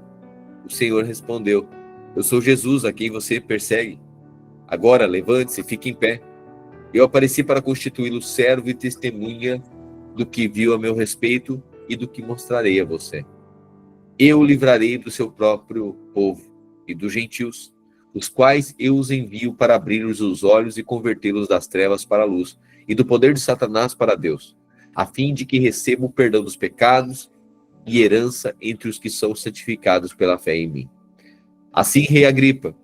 Speaker 1: O Senhor respondeu: eu sou Jesus, a quem você persegue. Agora levante-se e fique em pé. Eu apareci para constituí-lo servo e testemunha do que viu a meu respeito e do que mostrarei a você. eu o livrarei do seu próprio povo e dos gentios, os quais eu os envio para abrir-lhes os olhos e convertê-los das trevas para a luz, e do poder de Satanás para Deus, a fim de que recebam o perdão dos pecados e herança entre os que são santificados pela fé em mim. Assim, rei Agripa,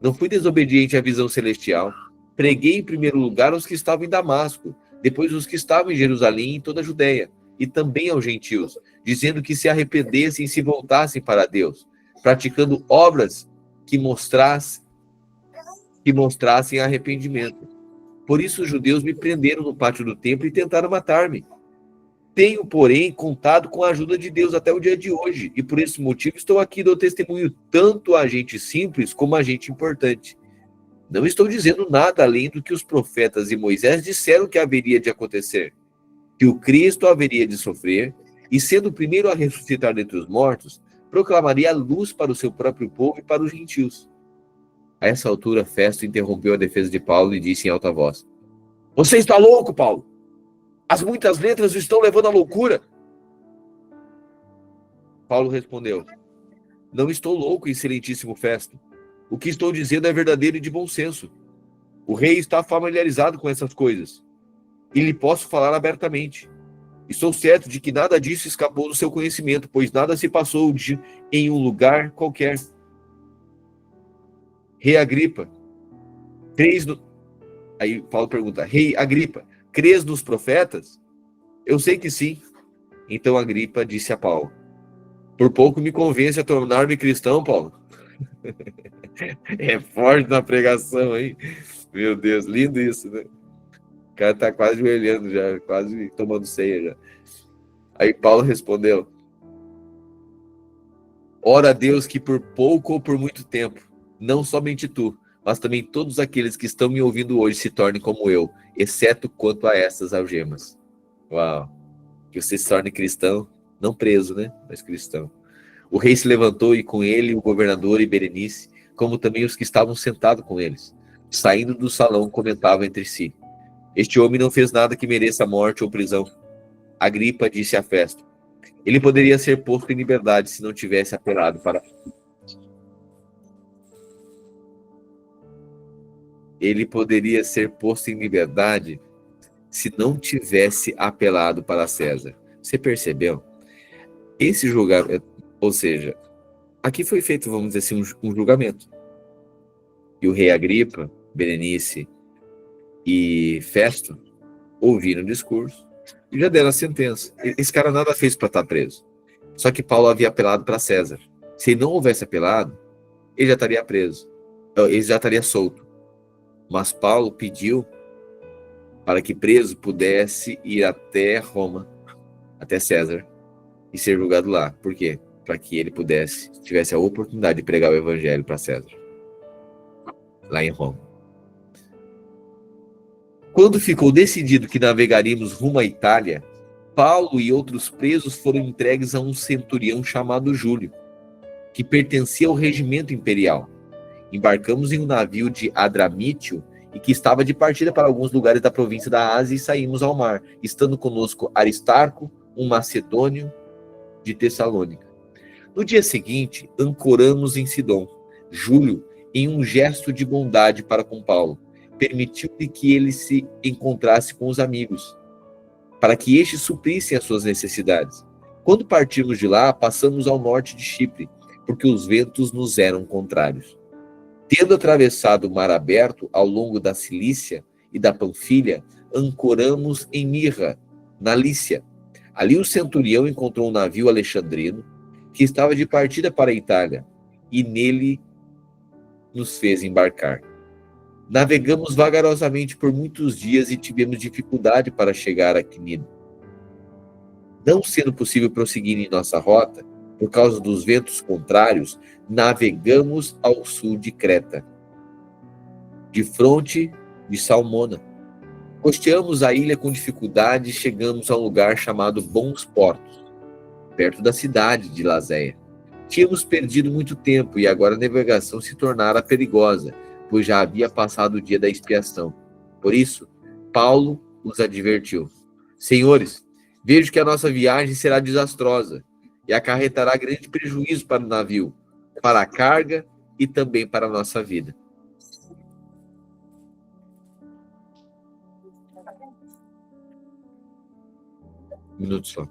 Speaker 1: não fui desobediente à visão celestial. Preguei em primeiro lugar aos que estavam em Damasco, depois os que estavam em Jerusalém e em toda a Judéia, e também aos gentios, dizendo que se arrependessem e se voltassem para Deus, praticando obras que mostrassem arrependimento. Por isso os judeus me prenderam no pátio do templo e tentaram matar-me. Tenho, porém, contado com a ajuda de Deus até o dia de hoje, e por esse motivo estou aqui e dou testemunho tanto a gente simples como a gente importante. Não estou dizendo nada além do que os profetas e Moisés disseram que haveria de acontecer, que o Cristo haveria de sofrer, e sendo o primeiro a ressuscitar dentre os mortos, proclamaria a luz para o seu próprio povo e para os gentios. A essa altura, Festo interrompeu a defesa de Paulo e disse em alta voz: Você está louco, Paulo? As muitas letras o estão levando à loucura. Paulo respondeu: Não estou louco, excelentíssimo Festo. O que estou dizendo é verdadeiro e de bom senso. O rei está familiarizado com essas coisas, e lhe posso falar abertamente. Estou certo de que nada disso escapou do seu conhecimento, pois nada se passou em um lugar qualquer. Rei Agripa, crês no... Aí Paulo pergunta: Rei Agripa, crês nos profetas? Eu sei que sim. Então Agripa disse a Paulo: Por pouco me convence a tornar-me cristão, Paulo. É forte na pregação, hein? Meu Deus, lindo isso, né? O cara tá quase joelhando já, quase tomando ceia já. Aí Paulo respondeu: Ora a Deus que por pouco ou por muito tempo, não somente tu, mas também todos aqueles que estão me ouvindo hoje se tornem como eu, exceto quanto a essas algemas. Uau! Que você se torne cristão, não preso, né? Mas cristão. O rei se levantou e com ele o governador e Berenice, como também os que estavam sentados com eles. Saindo do salão, comentavam entre si: Este homem não fez nada que mereça morte ou prisão. Agripa disse a Festo: Ele poderia ser posto em liberdade se não tivesse apelado para... Ele poderia ser posto em liberdade se não tivesse apelado para César. Você percebeu? Esse julgamento, ou seja, aqui foi feito, vamos dizer assim, um julgamento. E o rei Agripa, Berenice e Festo ouviram o discurso e já deram a sentença. Esse cara nada fez para estar preso. Só que Paulo havia apelado para César. Se ele não houvesse apelado, ele já estaria preso. Ele já estaria solto. Mas Paulo pediu para que preso pudesse ir até Roma, até César, e ser julgado lá. Por quê? Para que ele tivesse a oportunidade de pregar o evangelho para César, lá em Roma. Quando ficou decidido que navegaríamos rumo à Itália, Paulo e outros presos foram entregues a um centurião chamado Júlio, que pertencia ao regimento imperial. Embarcamos em um navio de Adramítio e que estava de partida para alguns lugares da província da Ásia e saímos ao mar, estando conosco Aristarco, um macedônio de Tessalônica. No dia seguinte, ancoramos em Sidom. Júlio, em um gesto de bondade para com Paulo, permitiu-lhe que ele se encontrasse com os amigos, para que estes suprissem as suas necessidades. Quando partimos de lá, passamos ao norte de Chipre, porque os ventos nos eram contrários. Tendo atravessado o mar aberto ao longo da Cilícia e da Panfilha, ancoramos em Mirra, na Lícia. Ali o centurião encontrou um navio alexandrino que estava de partida para a Itália, e nele nos fez embarcar. Navegamos vagarosamente por muitos dias e tivemos dificuldade para chegar a Cnino. Não sendo possível prosseguir em nossa rota, por causa dos ventos contrários, navegamos ao sul de Creta, de fronte de Salmona. Costeamos a ilha com dificuldade e chegamos a um lugar chamado Bons Portos, perto da cidade de Lazéia. Tínhamos perdido muito tempo e agora a navegação se tornara perigosa, pois já havia passado o dia da expiação. Por isso, Paulo os advertiu: Senhores, vejo que a nossa viagem será desastrosa, e acarretará grande prejuízo para o navio, para a carga e também para a nossa vida. Um minuto só.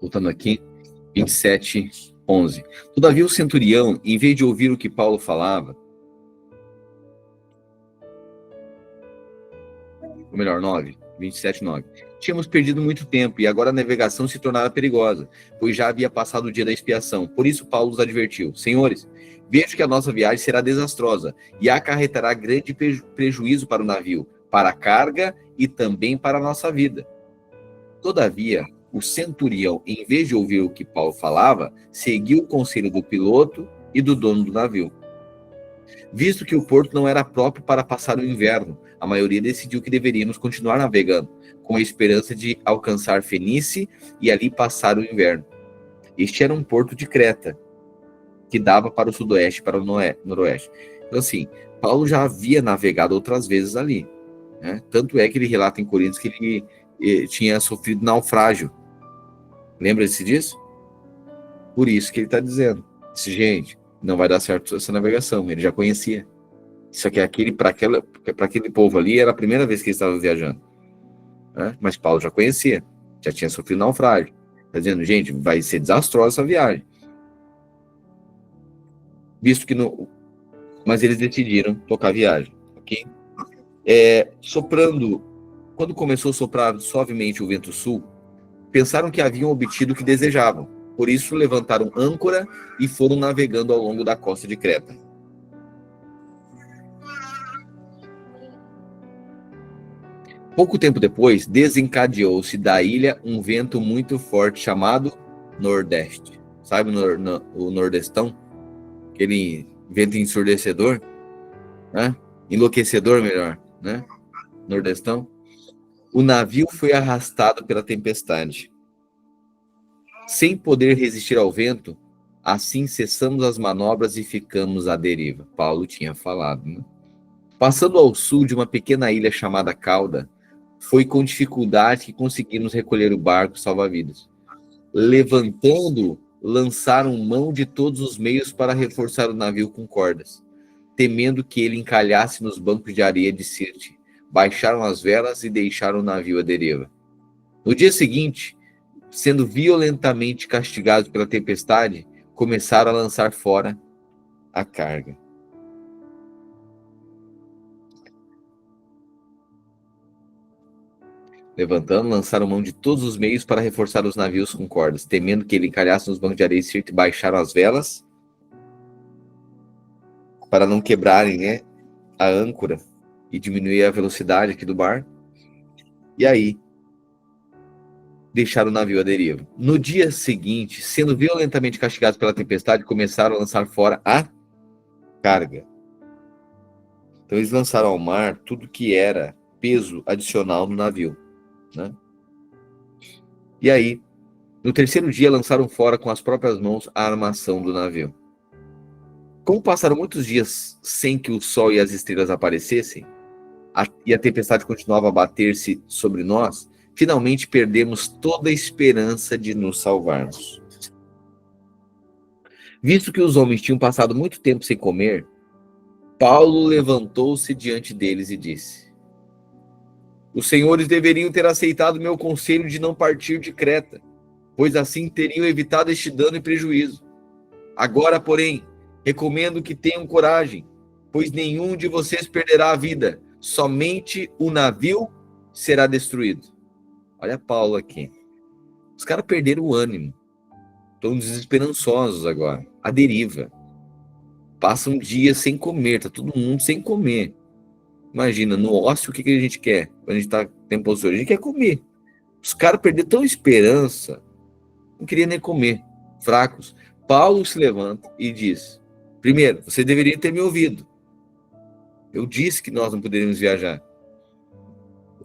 Speaker 1: Voltando aqui, 27:11. Todavia o centurião, em vez de ouvir o que Paulo falava, ou melhor, 27:9. Tínhamos perdido muito tempo e agora a navegação se tornara perigosa, pois já havia passado o dia da expiação. Por isso Paulo os advertiu: Senhores, vejo que a nossa viagem será desastrosa e acarretará grande prejuízo para o navio, para a carga e também para a nossa vida. Todavia, o centurião, em vez de ouvir o que Paulo falava, seguiu o conselho do piloto e do dono do navio. Visto que o porto não era próprio para passar o inverno, a maioria decidiu que deveríamos continuar navegando, com a esperança de alcançar Fenice e ali passar o inverno. Este era um porto de Creta, que dava para o sudoeste e para o noroeste. Então, assim, Paulo já havia navegado outras vezes ali, né? Tanto é que ele relata em Coríntios que ele tinha sofrido naufrágio. Lembra-se disso? Por isso que ele está dizendo: gente, não vai dar certo essa navegação. Ele já conhecia. Isso aqui é para aquele povo ali era a primeira vez que eles estavam viajando, né? Mas Paulo já conhecia, já tinha sofrido naufrágio. Está dizendo: gente, vai ser desastrosa essa viagem. Visto que mas eles decidiram tocar a viagem, ok? Soprando, quando começou a soprar suavemente o vento sul, pensaram que haviam obtido o que desejavam. Por isso levantaram âncora e foram navegando ao longo da costa de Creta. Pouco tempo depois, desencadeou-se da ilha um vento muito forte chamado Nordeste. Sabe o Nordestão? Aquele vento ensurdecedor, né? Enlouquecedor, melhor, né? Nordestão. O navio foi arrastado pela tempestade. Sem poder resistir ao vento, assim cessamos as manobras e ficamos à deriva. Paulo tinha falado, né? Passando ao sul de uma pequena ilha chamada Cauda, foi com dificuldade que conseguimos recolher o barco salva-vidas. Levantando, lançaram mão de todos os meios para reforçar o navio com cordas, temendo que ele encalhasse nos bancos de areia de Sirte. Baixaram as velas e deixaram o navio à deriva. No dia seguinte, sendo violentamente castigados pela tempestade, começaram a lançar fora a carga. Levantando, lançaram mão de todos os meios para reforçar os navios com cordas, temendo que ele encalhasse nos bancos de areia e baixaram as velas para não quebrarem, né, a âncora e diminuir a velocidade aqui do barco. E aí, deixaram o navio à deriva. No dia seguinte, sendo violentamente castigados pela tempestade, começaram a lançar fora a carga. Então eles lançaram ao mar tudo que era peso adicional no navio, né? E aí, no terceiro dia, lançaram fora com as próprias mãos a armação do navio. Como passaram muitos dias sem que o sol e as estrelas aparecessem, e a tempestade continuava a bater-se sobre nós, finalmente perdemos toda a esperança de nos salvarmos. Visto que os homens tinham passado muito tempo sem comer, Paulo levantou-se diante deles e disse: os senhores deveriam ter aceitado meu conselho de não partir de Creta, pois assim teriam evitado este dano e prejuízo. Agora, porém, recomendo que tenham coragem, pois nenhum de vocês perderá a vida, somente o navio será destruído. Olha Paulo aqui. Os caras perderam o ânimo, estão desesperançosos agora, à deriva. Passam dias sem comer, tá todo mundo sem comer. Imagina, no ócio, o que a gente quer? Quando a gente tá tempo ocioso, a gente quer comer. Os caras perderam tão esperança, não queriam nem comer, fracos. Paulo se levanta e diz: primeiro, você deveria ter me ouvido. Eu disse que nós não poderíamos viajar.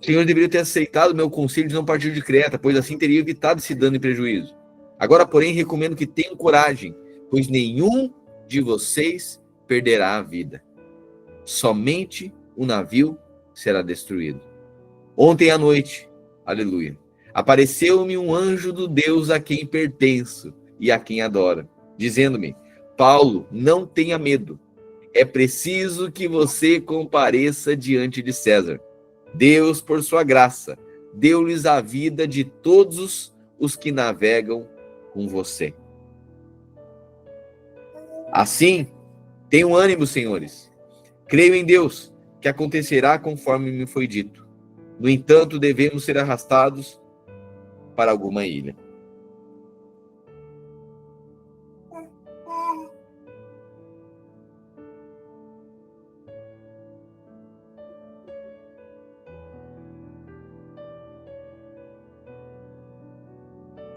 Speaker 1: O senhor deveria ter aceitado o meu conselho de não partir de Creta, pois assim teria evitado esse dano e prejuízo. Agora, porém, recomendo que tenham coragem, pois nenhum de vocês perderá a vida. Somente o navio será destruído. Ontem à noite, aleluia, apareceu-me um anjo do Deus a quem pertenço e a quem adoro, dizendo-me: Paulo, não tenha medo. É preciso que você compareça diante de César. Deus, por sua graça, deu-lhes a vida de todos os que navegam com você. Assim, tenham ânimo, senhores. Creio em Deus, que acontecerá conforme me foi dito. No entanto, devemos ser arrastados para alguma ilha.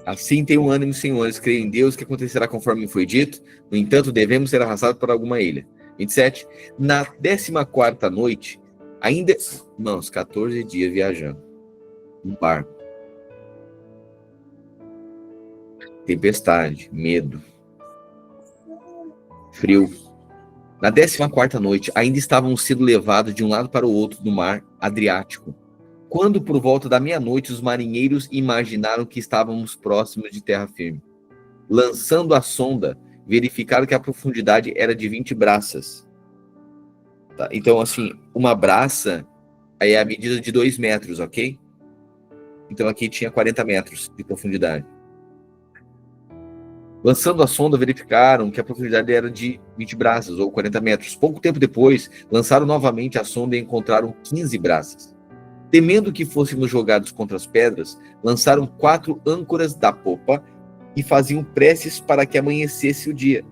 Speaker 1: Assim tenham ânimo, senhores, creio em Deus, que acontecerá conforme foi dito. No entanto, devemos ser arrastados para alguma ilha. 27. Na 14ª noite, ainda... Irmãos, 14 dias viajando. Um barco. Tempestade, medo. Frio. Na 14ª noite, ainda estávamos sendo levados de um lado para o outro do mar Adriático, quando, por volta da meia-noite, os marinheiros imaginaram que estávamos próximos de terra firme. Lançando a sonda, verificaram que a profundidade era de 20 braças. Tá? Então, assim, uma braça aí é a medida de 2 metros, ok? Então, aqui tinha 40 metros de profundidade. Lançando a sonda, verificaram que a profundidade era de 20 braças, ou 40 metros. Pouco tempo depois, lançaram novamente a sonda e encontraram 15 braças. Temendo que fôssemos jogados contra as pedras, lançaram 4 âncoras da popa e faziam preces para que amanhecesse o dia,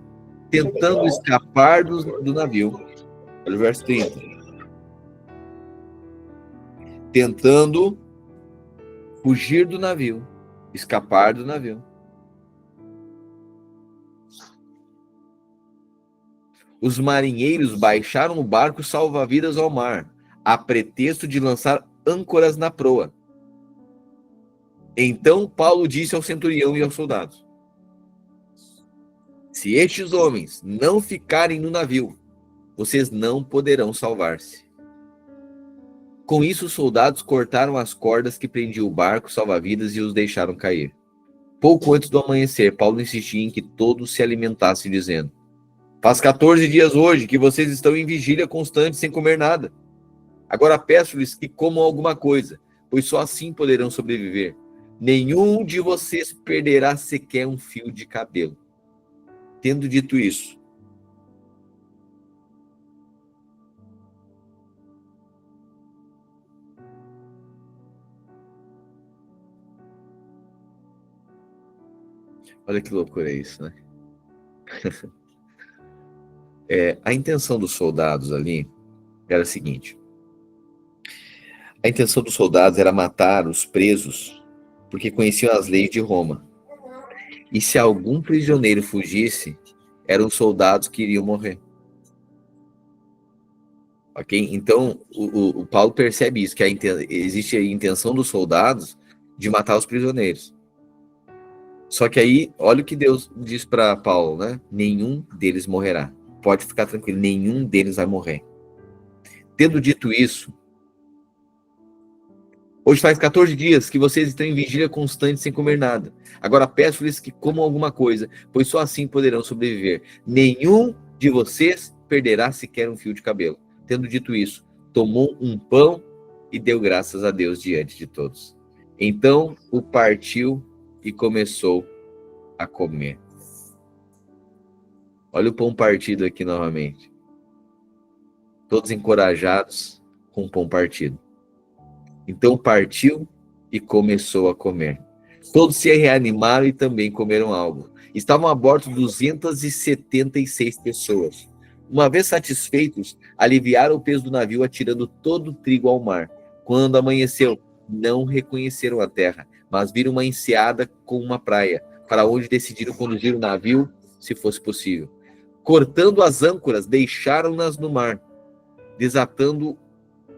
Speaker 1: tentando escapar do navio. Olha o verso 30. Tentando fugir do navio, escapar do navio. Os marinheiros baixaram o barco salva-vidas ao mar, a pretexto de lançar âncoras na proa. Então Paulo disse ao centurião e aos soldados: se estes homens não ficarem no navio, vocês não poderão salvar-se. Com isso, os soldados cortaram as cordas que prendiam o barco salva-vidas e os deixaram cair. Pouco antes do amanhecer, Paulo insistia em que todos se alimentassem, dizendo: faz 14 dias hoje que vocês estão em vigília constante sem comer nada. Agora peço-lhes que comam alguma coisa, pois só assim poderão sobreviver. Nenhum de vocês perderá sequer um fio de cabelo. Tendo dito isso, olha que loucura isso, né? A intenção dos soldados ali era a seguinte: a intenção dos soldados era matar os presos, porque conheciam as leis de Roma. E se algum prisioneiro fugisse, eram os soldados que iriam morrer. Ok? Então, o Paulo percebe isso, que existe a intenção dos soldados de matar os prisioneiros. Só que aí, olha o que Deus diz para Paulo, né? Nenhum deles morrerá. Pode ficar tranquilo, nenhum deles vai morrer. Tendo dito isso, hoje faz 14 dias que vocês estão em vigília constante sem comer nada. Agora peço-lhes que comam alguma coisa, pois só assim poderão sobreviver. Nenhum de vocês perderá sequer um fio de cabelo. Tendo dito isso, tomou um pão e deu graças a Deus diante de todos. Então o partiu e começou a comer. Olha o pão partido aqui novamente. Todos encorajados com o pão partido. Então partiu e começou a comer. Todos se reanimaram e também comeram algo. Estavam a bordo 276 pessoas. Uma vez satisfeitos, aliviaram o peso do navio, atirando todo o trigo ao mar. Quando amanheceu, não reconheceram a terra, mas viram uma enseada com uma praia, para onde decidiram conduzir o navio, se fosse possível. Cortando as âncoras, deixaram-nas no mar, desatando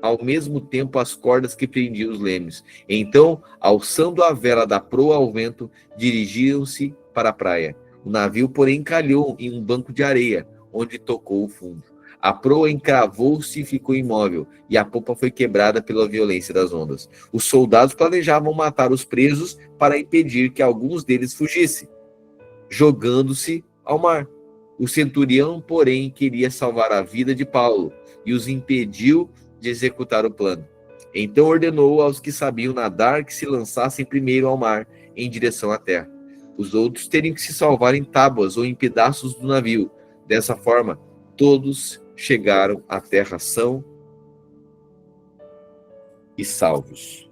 Speaker 1: ao mesmo tempo as cordas que prendiam os lemes. Então, alçando a vela da proa ao vento, dirigiram-se para a praia. O navio, porém, encalhou em um banco de areia, onde tocou o fundo. A proa encravou-se e ficou imóvel, e a popa foi quebrada pela violência das ondas. Os soldados planejavam matar os presos para impedir que alguns deles fugissem, jogando-se ao mar. O centurião, porém, queria salvar a vida de Paulo e os impediu de executar o plano. Então ordenou aos que sabiam nadar que se lançassem primeiro ao mar, em direção à terra. Os outros teriam que se salvar em tábuas ou em pedaços do navio. Dessa forma, todos chegaram à terra são e salvos.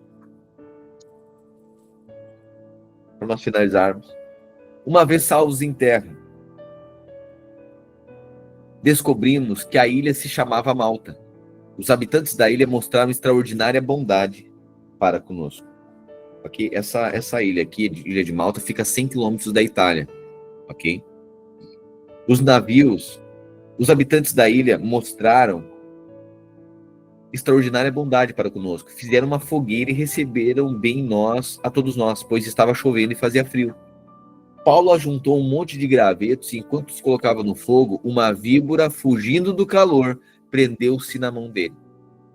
Speaker 1: Para nós finalizarmos, uma vez salvos em terra, descobrimos que a ilha se chamava Malta. Os habitantes da ilha mostraram extraordinária bondade para conosco. Ok? Essa ilha aqui, Ilha de Malta, fica a 100 quilômetros da Itália. Ok? Os navios, os habitantes da ilha mostraram extraordinária bondade para conosco. Fizeram uma fogueira e receberam bem a todos nós, pois estava chovendo e fazia frio. Paulo ajuntou um monte de gravetos e, enquanto os colocava no fogo, uma víbora, fugindo do calor, prendeu-se na mão dele.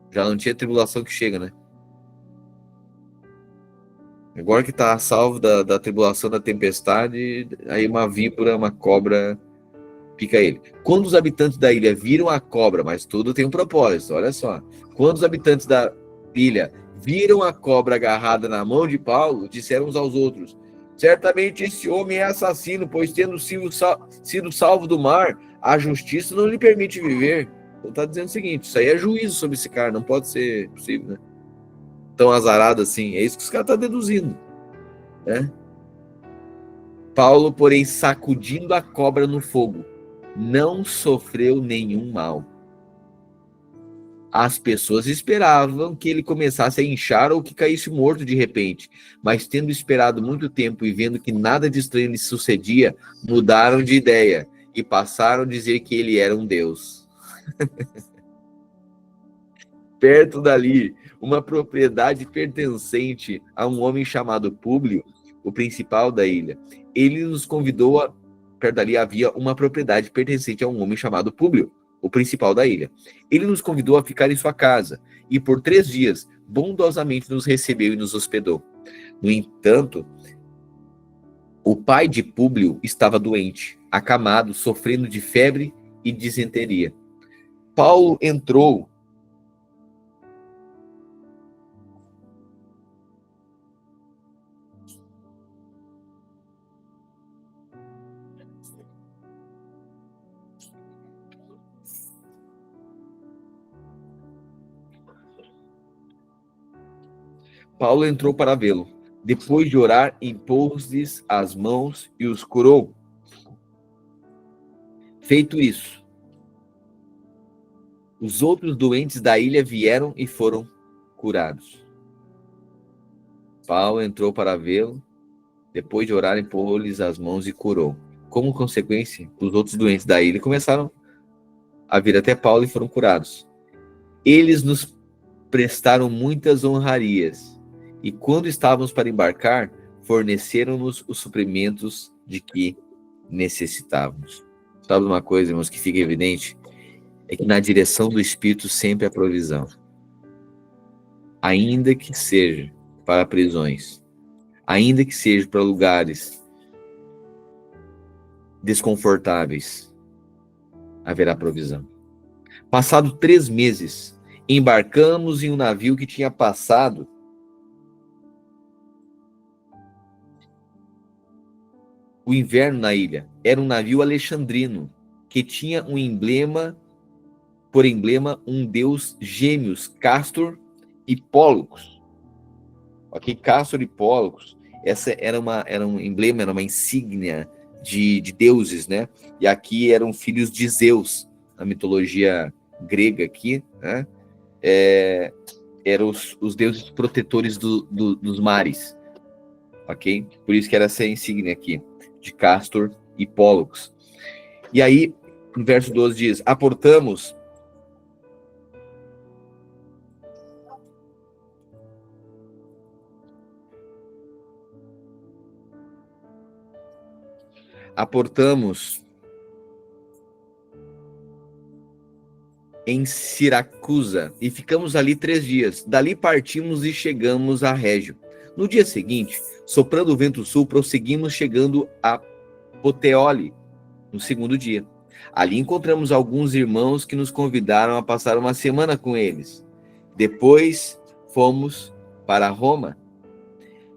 Speaker 1: Já não tinha tribulação que chega, né? Agora que está salvo da tribulação da tempestade, aí uma víbora, uma cobra, pica ele. Quando os habitantes da ilha viram a cobra, mas tudo tem um propósito, olha só. Quando os habitantes da ilha viram a cobra agarrada na mão de Paulo, disseram uns aos outros: certamente esse homem é assassino, pois tendo sido salvo do mar, a justiça não lhe permite viver. Então está dizendo o seguinte: isso aí é juízo sobre esse cara, não pode ser possível, né? Tão azarado assim. É isso que os caras estão deduzindo, né? Paulo, porém, sacudindo a cobra no fogo, não sofreu nenhum mal. As pessoas esperavam que ele começasse a inchar ou que caísse morto de repente, mas tendo esperado muito tempo e vendo que nada de estranho lhe sucedia, mudaram de ideia e passaram a dizer que ele era um deus. Perto dali, uma propriedade pertencente a um homem chamado Públio, o principal da ilha. Ele nos convidou a... Perto dali havia uma propriedade pertencente a um homem chamado Públio, o principal da ilha. Ele nos convidou a ficar em sua casa e por 3 dias bondosamente nos recebeu e nos hospedou. No entanto, o pai de Públio estava doente, acamado, sofrendo de febre e disenteria. Paulo entrou para vê-lo. Depois de orar, impôs-lhes as mãos e os curou. Feito isso, os outros doentes da ilha vieram e foram curados. Paulo entrou para vê-lo. Depois de orar, impôs-lhes as mãos e curou. Como consequência, os outros doentes da ilha começaram a vir até Paulo e foram curados. Eles nos prestaram muitas honrarias e, quando estávamos para embarcar, forneceram-nos os suprimentos de que necessitávamos. Sabe uma coisa, irmãos, que fica evidente? É que na direção do Espírito sempre há provisão. Ainda que seja para prisões, ainda que seja para lugares desconfortáveis, haverá provisão. Passado 3 meses, embarcamos em um navio que tinha passado o inverno na ilha. Era um navio alexandrino, que tinha um emblema, por emblema, um deus gêmeos, Castor e Pólux. Ok? Castor e Pólux, essa era um emblema, era uma insígnia de deuses, né? E aqui eram filhos de Zeus, na mitologia grega aqui, né? Eram os deuses protetores dos mares, ok? Por isso que era essa insígnia aqui, de Castor e Pólux. E aí, no verso 12 diz, aportamos em Siracusa e ficamos ali 3 dias. Dali partimos e chegamos a Régio. No dia seguinte, soprando o vento sul, prosseguimos chegando a Puteoli, no segundo dia. Ali encontramos alguns irmãos que nos convidaram a passar uma semana com eles. Depois fomos para Roma.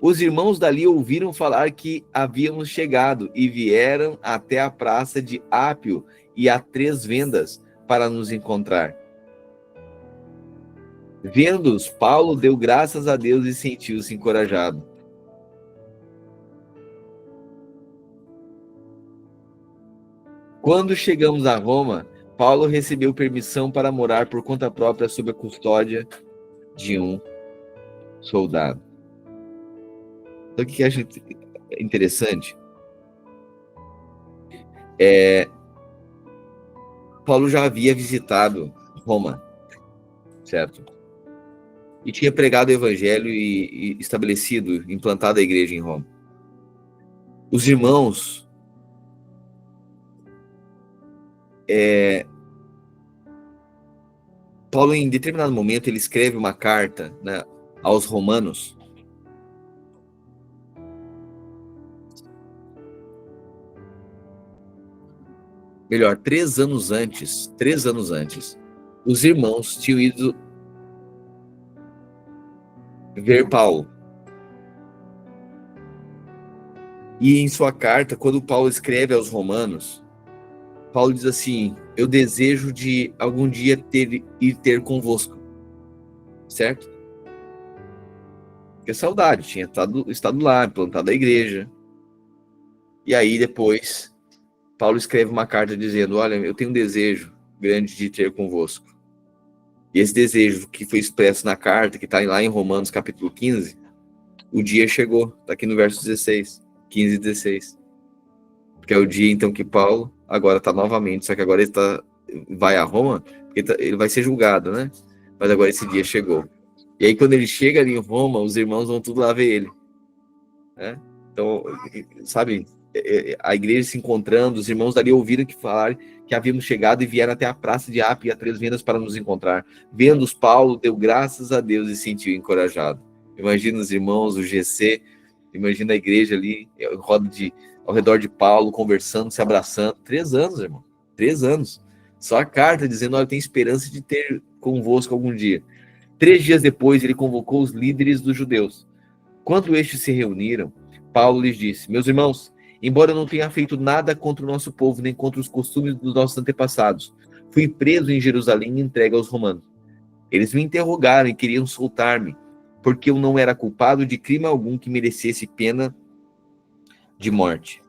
Speaker 1: Os irmãos dali ouviram falar que havíamos chegado e vieram até a praça de Ápio e a 3 Vendas para nos encontrar. Vendo-os, Paulo deu graças a Deus e sentiu-se encorajado. Quando chegamos a Roma, Paulo recebeu permissão para morar por conta própria sob a custódia de um soldado. Então, o que eu acho interessante Paulo já havia visitado Roma, certo? E tinha pregado o evangelho e estabelecido, implantado a igreja em Roma. Os irmãos Paulo, em determinado momento, ele escreve uma carta, né, aos romanos. Melhor, 3 anos antes, os irmãos tinham ido ver Paulo. E em sua carta, quando Paulo escreve aos romanos, Paulo diz assim, eu desejo de algum dia ir ter convosco. Certo? Porque saudade, tinha estado lá, implantado a igreja. E aí depois, Paulo escreve uma carta dizendo, olha, eu tenho um desejo grande de ter convosco. E esse desejo que foi expresso na carta, que está lá em Romanos capítulo 15, o dia chegou, está aqui no verso 16, 15 e 16. Porque é o dia, então, que Paulo agora está novamente, só que agora ele vai a Roma, porque ele vai ser julgado, né? Mas agora esse dia chegou. E aí, quando ele chega ali em Roma, os irmãos vão tudo lá ver ele. Né? Então, sabe, a igreja se encontrando, os irmãos dali ouviram que falaram que havíamos chegado e vieram até a praça de Apia a 3 vendas para nos encontrar. Vendo-os, Paulo deu graças a Deus e se sentiu encorajado. Imagina os irmãos, o GC, imagina a igreja ali ao redor de Paulo, conversando, se abraçando. 3 anos, irmão. 3 anos. Só a carta dizendo, olha, tem esperança de ter convosco algum dia. 3 dias depois, ele convocou os líderes dos judeus. Quando estes se reuniram, Paulo lhes disse, meus irmãos, embora eu não tenha feito nada contra o nosso povo, nem contra os costumes dos nossos antepassados, fui preso em Jerusalém e entregue aos romanos. Eles me interrogaram e queriam soltar-me, porque eu não era culpado de crime algum que merecesse pena de morte.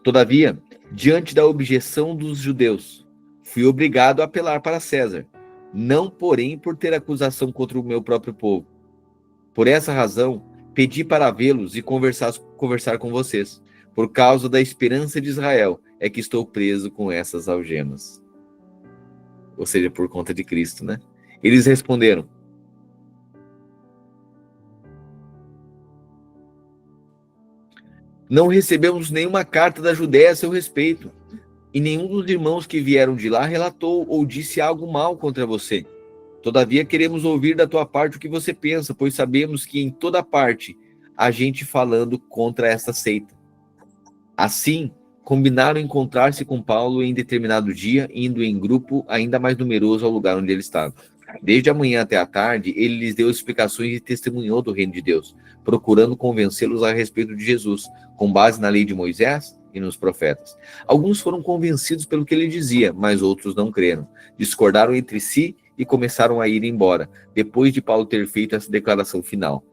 Speaker 1: Todavia, diante da objeção dos judeus, fui obrigado a apelar para César, não, porém, por ter acusação contra o meu próprio povo. Por essa razão, pedi para vê-los e conversar com vocês. Por causa da esperança de Israel, é que estou preso com essas algemas. Ou seja, por conta de Cristo, né? Eles responderam, não recebemos nenhuma carta da Judéia a seu respeito, e nenhum dos irmãos que vieram de lá relatou ou disse algo mal contra você. Todavia, queremos ouvir da tua parte o que você pensa, pois sabemos que em toda parte há gente falando contra esta seita. Assim, combinaram encontrar-se com Paulo em determinado dia, indo em grupo ainda mais numeroso ao lugar onde ele estava. Desde a manhã até a tarde, ele lhes deu explicações e testemunhou do reino de Deus, procurando convencê-los a respeito de Jesus, com base na lei de Moisés e nos profetas. Alguns foram convencidos pelo que ele dizia, mas outros não creram. Discordaram entre si e começaram a ir embora, depois de Paulo ter feito essa declaração final.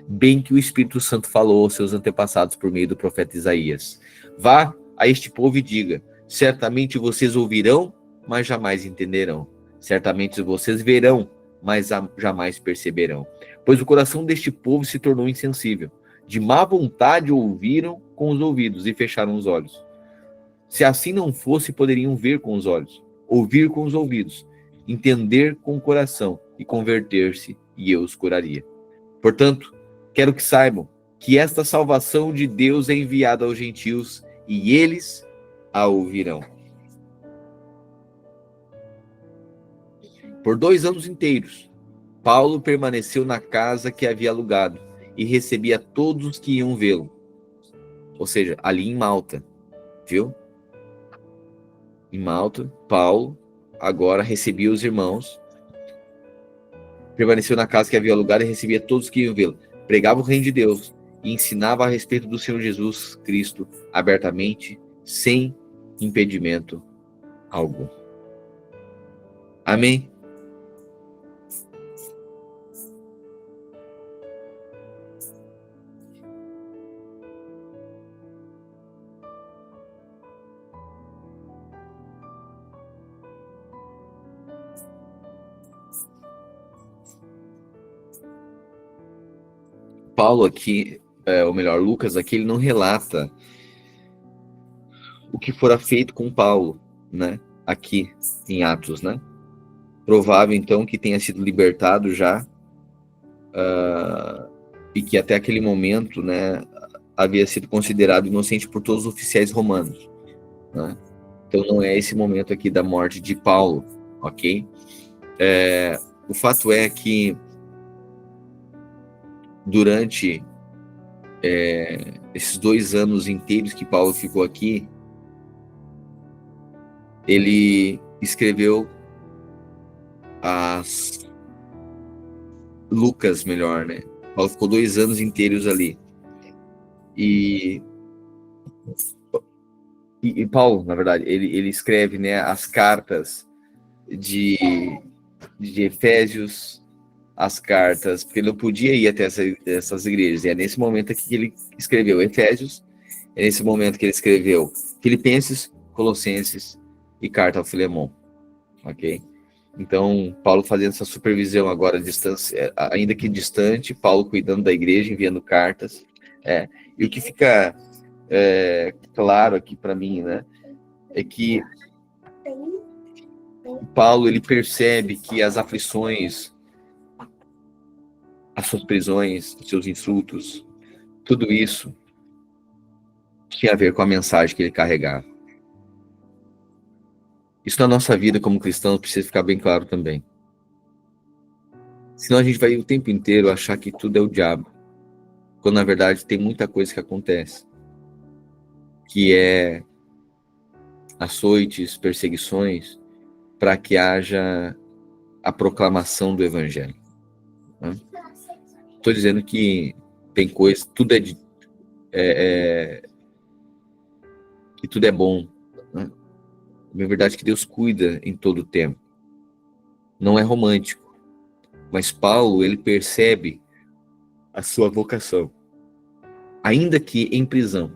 Speaker 1: Bem que o Espírito Santo falou aos seus antepassados por meio do profeta Isaías. Vá a este povo e diga, certamente vocês ouvirão, mas jamais entenderão. Certamente vocês verão, mas jamais perceberão. Pois o coração deste povo se tornou insensível. De má vontade ouviram com os ouvidos e fecharam os olhos. Se assim não fosse, poderiam ver com os olhos, ouvir com os ouvidos, entender com o coração e converter-se, e eu os curaria. Portanto, quero que saibam que esta salvação de Deus é enviada aos gentios e eles a ouvirão. Por 2 anos inteiros, Paulo permaneceu na casa que havia alugado e recebia todos os que iam vê-lo. Ou seja, ali em Malta, viu? Em Malta, Paulo agora recebia os irmãos, permaneceu na casa que havia alugado e recebia todos os que iam vê-lo. Pregava o reino de Deus e ensinava a respeito do Senhor Jesus Cristo abertamente, sem impedimento algum. Amém? Paulo aqui, ou melhor, Lucas aqui, ele não relata o que fora feito com Paulo, né? Aqui em Atos, né? Provável, então, que tenha sido libertado já e que até aquele momento, né, havia sido considerado inocente por todos os oficiais romanos, né? Então não é esse momento aqui da morte de Paulo, ok? O fato é que durante esses 2 anos inteiros que Paulo ficou aqui, ele escreveu Lucas, melhor, né? Paulo ficou 2 anos inteiros ali. E Paulo, na verdade, ele escreve, né, as cartas de Efésios, as cartas, porque ele não podia ir até essas igrejas. E é nesse momento aqui que ele escreveu Efésios, é nesse momento que ele escreveu Filipenses, Colossenses e carta ao Filemon, ok? Então, Paulo fazendo essa supervisão agora à distância, ainda que distante, Paulo cuidando da igreja, enviando cartas. E o que fica claro aqui para mim, né, é que Paulo, ele percebe que as aflições as suas prisões, os seus insultos, tudo isso tinha a ver com a mensagem que ele carregava. Isso na nossa vida como cristãos precisa ficar bem claro também. Senão a gente vai o tempo inteiro achar que tudo é o diabo, quando na verdade tem muita coisa que acontece, que é açoites, perseguições, para que haja a proclamação do evangelho. Estou dizendo que tem coisa, tudo que tudo é bom. Né? É verdade que Deus cuida em todo o tempo. Não é romântico, mas Paulo, ele percebe a sua vocação. Ainda que em prisão,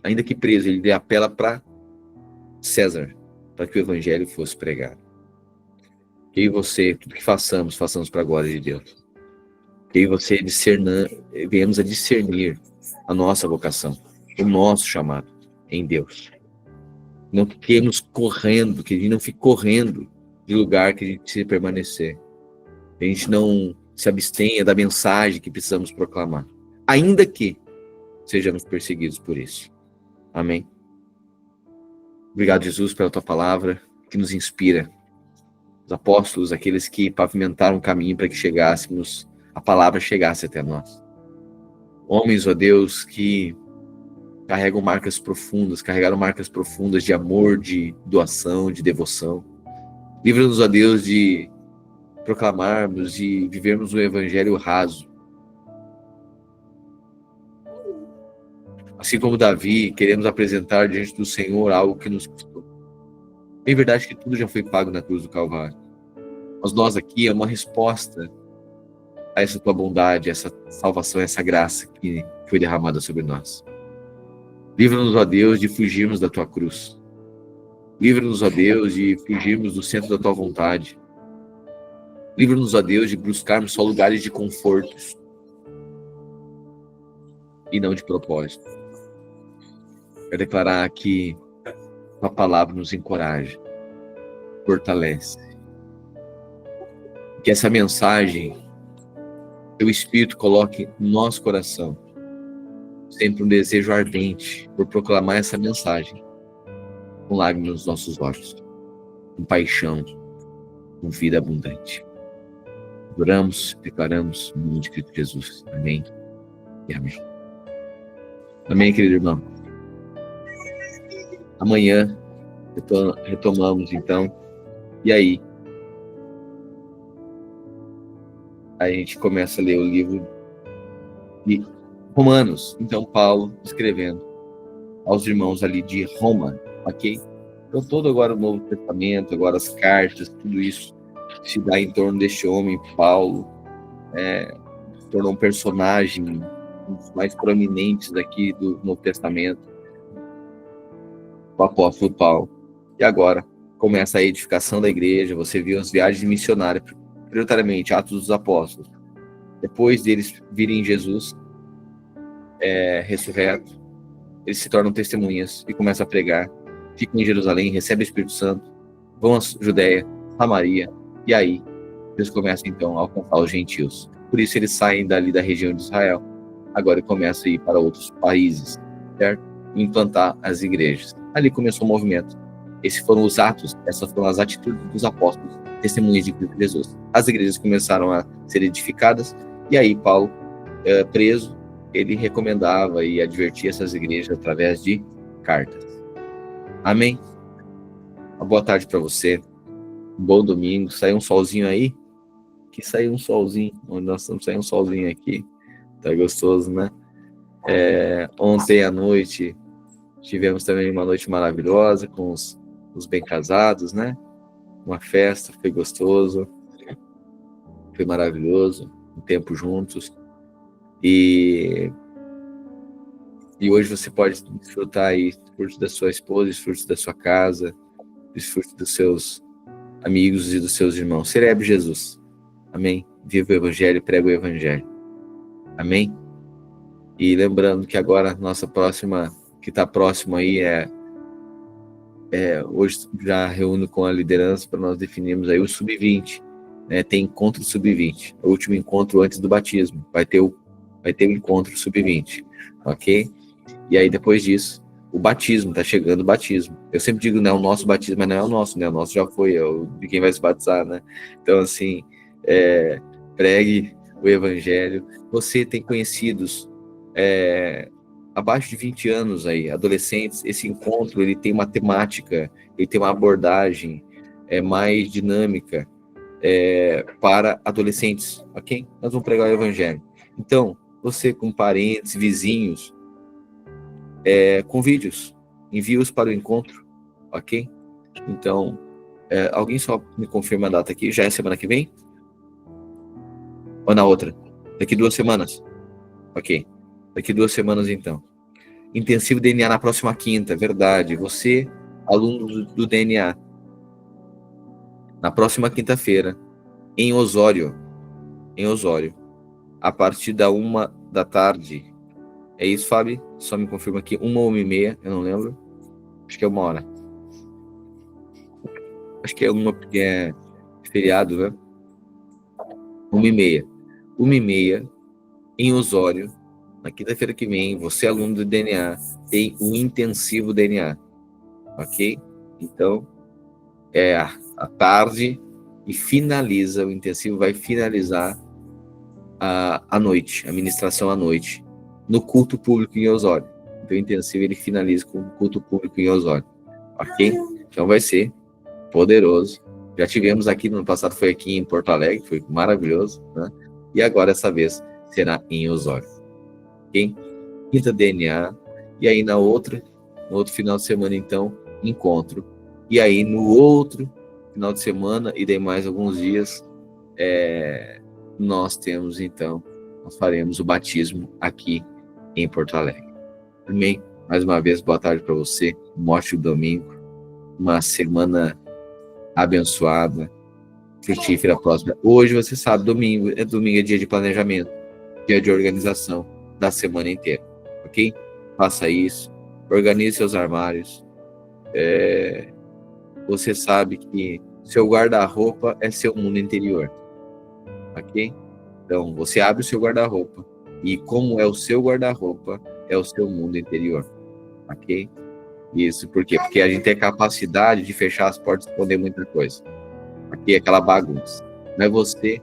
Speaker 1: ainda que preso, ele apela para César, para que o evangelho fosse pregado. Que eu e você, tudo que façamos para a glória de Deus. Que eu e você venhamos a discernir a nossa vocação, o nosso chamado em Deus. Não fiquemos correndo, que a gente não fique correndo de lugar que a gente precisa permanecer. Que a gente não se abstenha da mensagem que precisamos proclamar. Ainda que sejamos perseguidos por isso. Amém? Obrigado, Jesus, pela tua palavra, que nos inspira. Os apóstolos, aqueles que pavimentaram o caminho para que a palavra chegasse até nós. Homens, ó Deus, que carregaram marcas profundas de amor, de doação, de devoção. Livra-nos, ó Deus, de proclamarmos, de vivermos um evangelho raso. Assim como Davi, queremos apresentar diante do Senhor algo que nos custou. É verdade que tudo já foi pago na cruz do Calvário. Mas nós aqui é uma resposta a essa tua bondade, essa salvação, essa graça que foi derramada sobre nós. Livra-nos, ó Deus, de fugirmos da tua cruz. Livra-nos, ó Deus, de fugirmos do centro da tua vontade. Livra-nos, ó Deus, de buscarmos só lugares de confortos e não de propósito. Quero declarar que a palavra nos encoraja, fortalece. Que essa mensagem, teu Espírito coloque no nosso coração sempre um desejo ardente por proclamar essa mensagem, com lágrimas nos nossos olhos, com paixão, com vida abundante. Adoramos, declaramos no nome de Cristo Jesus. Amém e amém. Amém, querido irmão. Amanhã retomamos, então. E aí? A gente começa a ler o livro de Romanos. Então, Paulo escrevendo aos irmãos ali de Roma, ok? Então, todo agora o Novo Testamento, agora as cartas, tudo isso se dá em torno deste homem, Paulo, se tornou um personagem, um dos mais proeminentes aqui do Novo Testamento, o apóstolo Paulo. E agora começa a edificação da igreja. Você viu as viagens missionárias, prioritariamente Atos dos Apóstolos. Depois deles virem Jesus ressurreto, eles se tornam testemunhas e começam a pregar, ficam em Jerusalém, recebem o Espírito Santo, vão a Judéia, Samaria, e aí Deus começa então a alcançar os gentios. Por isso eles saem dali da região de Israel, agora começam a ir para outros países, certo? E implantar as igrejas. Ali começou o movimento. Esses foram os atos, essas foram as atitudes dos apóstolos, testemunhas de Cristo Jesus. As igrejas começaram a ser edificadas, e aí Paulo, preso, ele recomendava e advertia essas igrejas através de cartas. Amém? Uma boa tarde para você. Um bom domingo. Saiu um solzinho aí? Que saiu um solzinho. Onde nós estamos saindo um solzinho aqui. Tá gostoso, né? Ontem à noite tivemos também uma noite maravilhosa com os bem casados, né? Uma festa, foi gostoso. Foi maravilhoso. Um tempo juntos. E hoje você pode desfrutar aí, desfrute da sua esposa, desfrute da sua casa, desfrute dos seus amigos e dos seus irmãos. Celebre Jesus. Amém? Viva o Evangelho, prega o Evangelho. Amém? E lembrando que agora a nossa próxima, que está próximo aí, hoje já reúno com a liderança para nós definirmos aí o sub-20. né, tem encontro sub-20, o último encontro antes do batismo, vai ter o encontro sub-20, ok? E aí depois disso, o batismo, tá chegando o batismo. Eu sempre digo, não é o nosso batismo, mas não é o nosso, né? O nosso já foi, é o de quem vai se batizar, né? Então, assim, pregue o evangelho. Você tem conhecidos abaixo de 20 anos aí, adolescentes, esse encontro, ele tem uma temática, ele tem uma abordagem mais dinâmica para adolescentes, ok? Nós vamos pregar o evangelho. Então, você com parentes, vizinhos, com vídeos, envie-os para o encontro, ok? Então, alguém só me confirma a data aqui, já é semana que vem? Ou na outra? Daqui 2 semanas? Ok, daqui 2 semanas então. Intensivo DNA na próxima quinta, verdade. Você, aluno do DNA, na próxima quinta-feira, em Osório, a partir da 1h. É isso, Fábio? Só me confirma aqui, 1 ou 1h30, eu não lembro. Acho que é 1h. Acho que é 1 porque é feriado, né? 1h30. 1h30, em Osório, na quinta-feira que vem, você, aluno do DNA, tem o intensivo DNA, ok? Então, à tarde e finaliza, o intensivo vai finalizar à noite, a ministração à noite, no culto público em Osório. Então, o intensivo ele finaliza com o culto público em Osório, ok? Então, vai ser poderoso. Já tivemos aqui no ano passado, foi aqui em Porto Alegre, foi maravilhoso, né? E agora, essa vez, será em Osório, ok? Quinta DNA, e aí no outro final de semana, então, encontro. E aí no outro final de semana, e daí mais alguns dias, nós faremos o batismo aqui em Porto Alegre. Amém? Mais uma vez, boa tarde para você, um ótimo domingo, uma semana abençoada, frutífera, próxima. Hoje, você sabe, domingo é dia de planejamento, dia de organização da semana inteira, ok? Faça isso, organize seus armários. Você sabe que seu guarda-roupa é seu mundo interior, ok? Então, você abre o seu guarda-roupa e como é o seu guarda-roupa, é o seu mundo interior, ok? Isso, por quê? Porque a gente tem a capacidade de fechar as portas e esconder muita coisa. Aqui é aquela bagunça. Mas você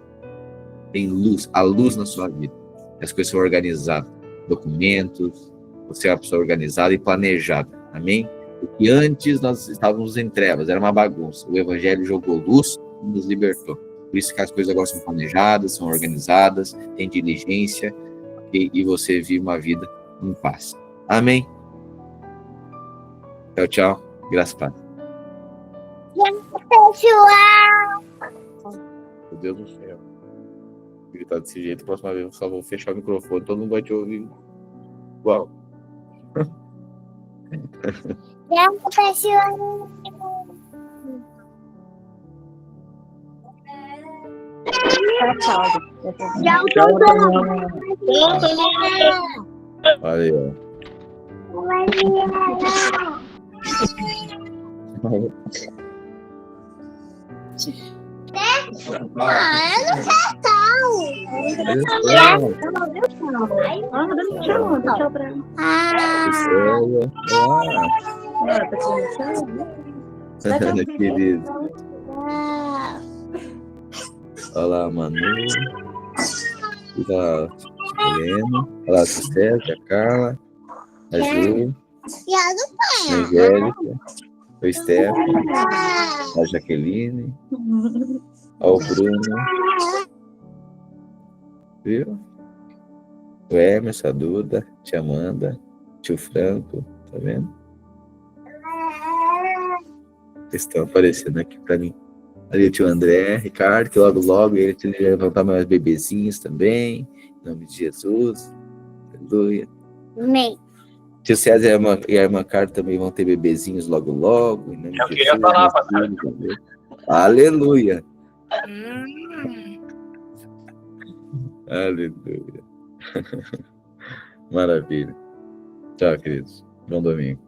Speaker 1: tem luz, a luz na sua vida. As coisas são organizadas, documentos, você é uma pessoa organizada e planejada, amém? Porque antes nós estávamos em trevas, era uma bagunça. O evangelho jogou luz e nos libertou. Por isso que as coisas agora são planejadas, são organizadas, tem diligência, okay? E você vive uma vida em paz. Amém? Tchau, tchau. Graças a Deus. Meu Deus do céu. Gritar desse jeito, próxima vez eu só vou fechar o microfone, todo mundo vai te ouvir. Uau. Valeu. Querido. Olá, Manu. Olá, Helena. Olá, a César, a Carla, a Ju, a Angélica, o Stefano, a Jaqueline, o Bruno, viu? O Emerson, a Duda, a tia Amanda, tio Franco, tá vendo? Eles estão aparecendo aqui pra mim. Ali o tio André, Ricardo, que logo ele vai levantar mais bebezinhos também. Em nome de Jesus. Aleluia.
Speaker 2: Amém.
Speaker 1: Tio César e a irmã Carla também vão ter bebezinhos logo. Em nome de Jesus.
Speaker 3: Falar,
Speaker 1: aleluia. Aleluia. Maravilha. Tchau, queridos. Bom domingo.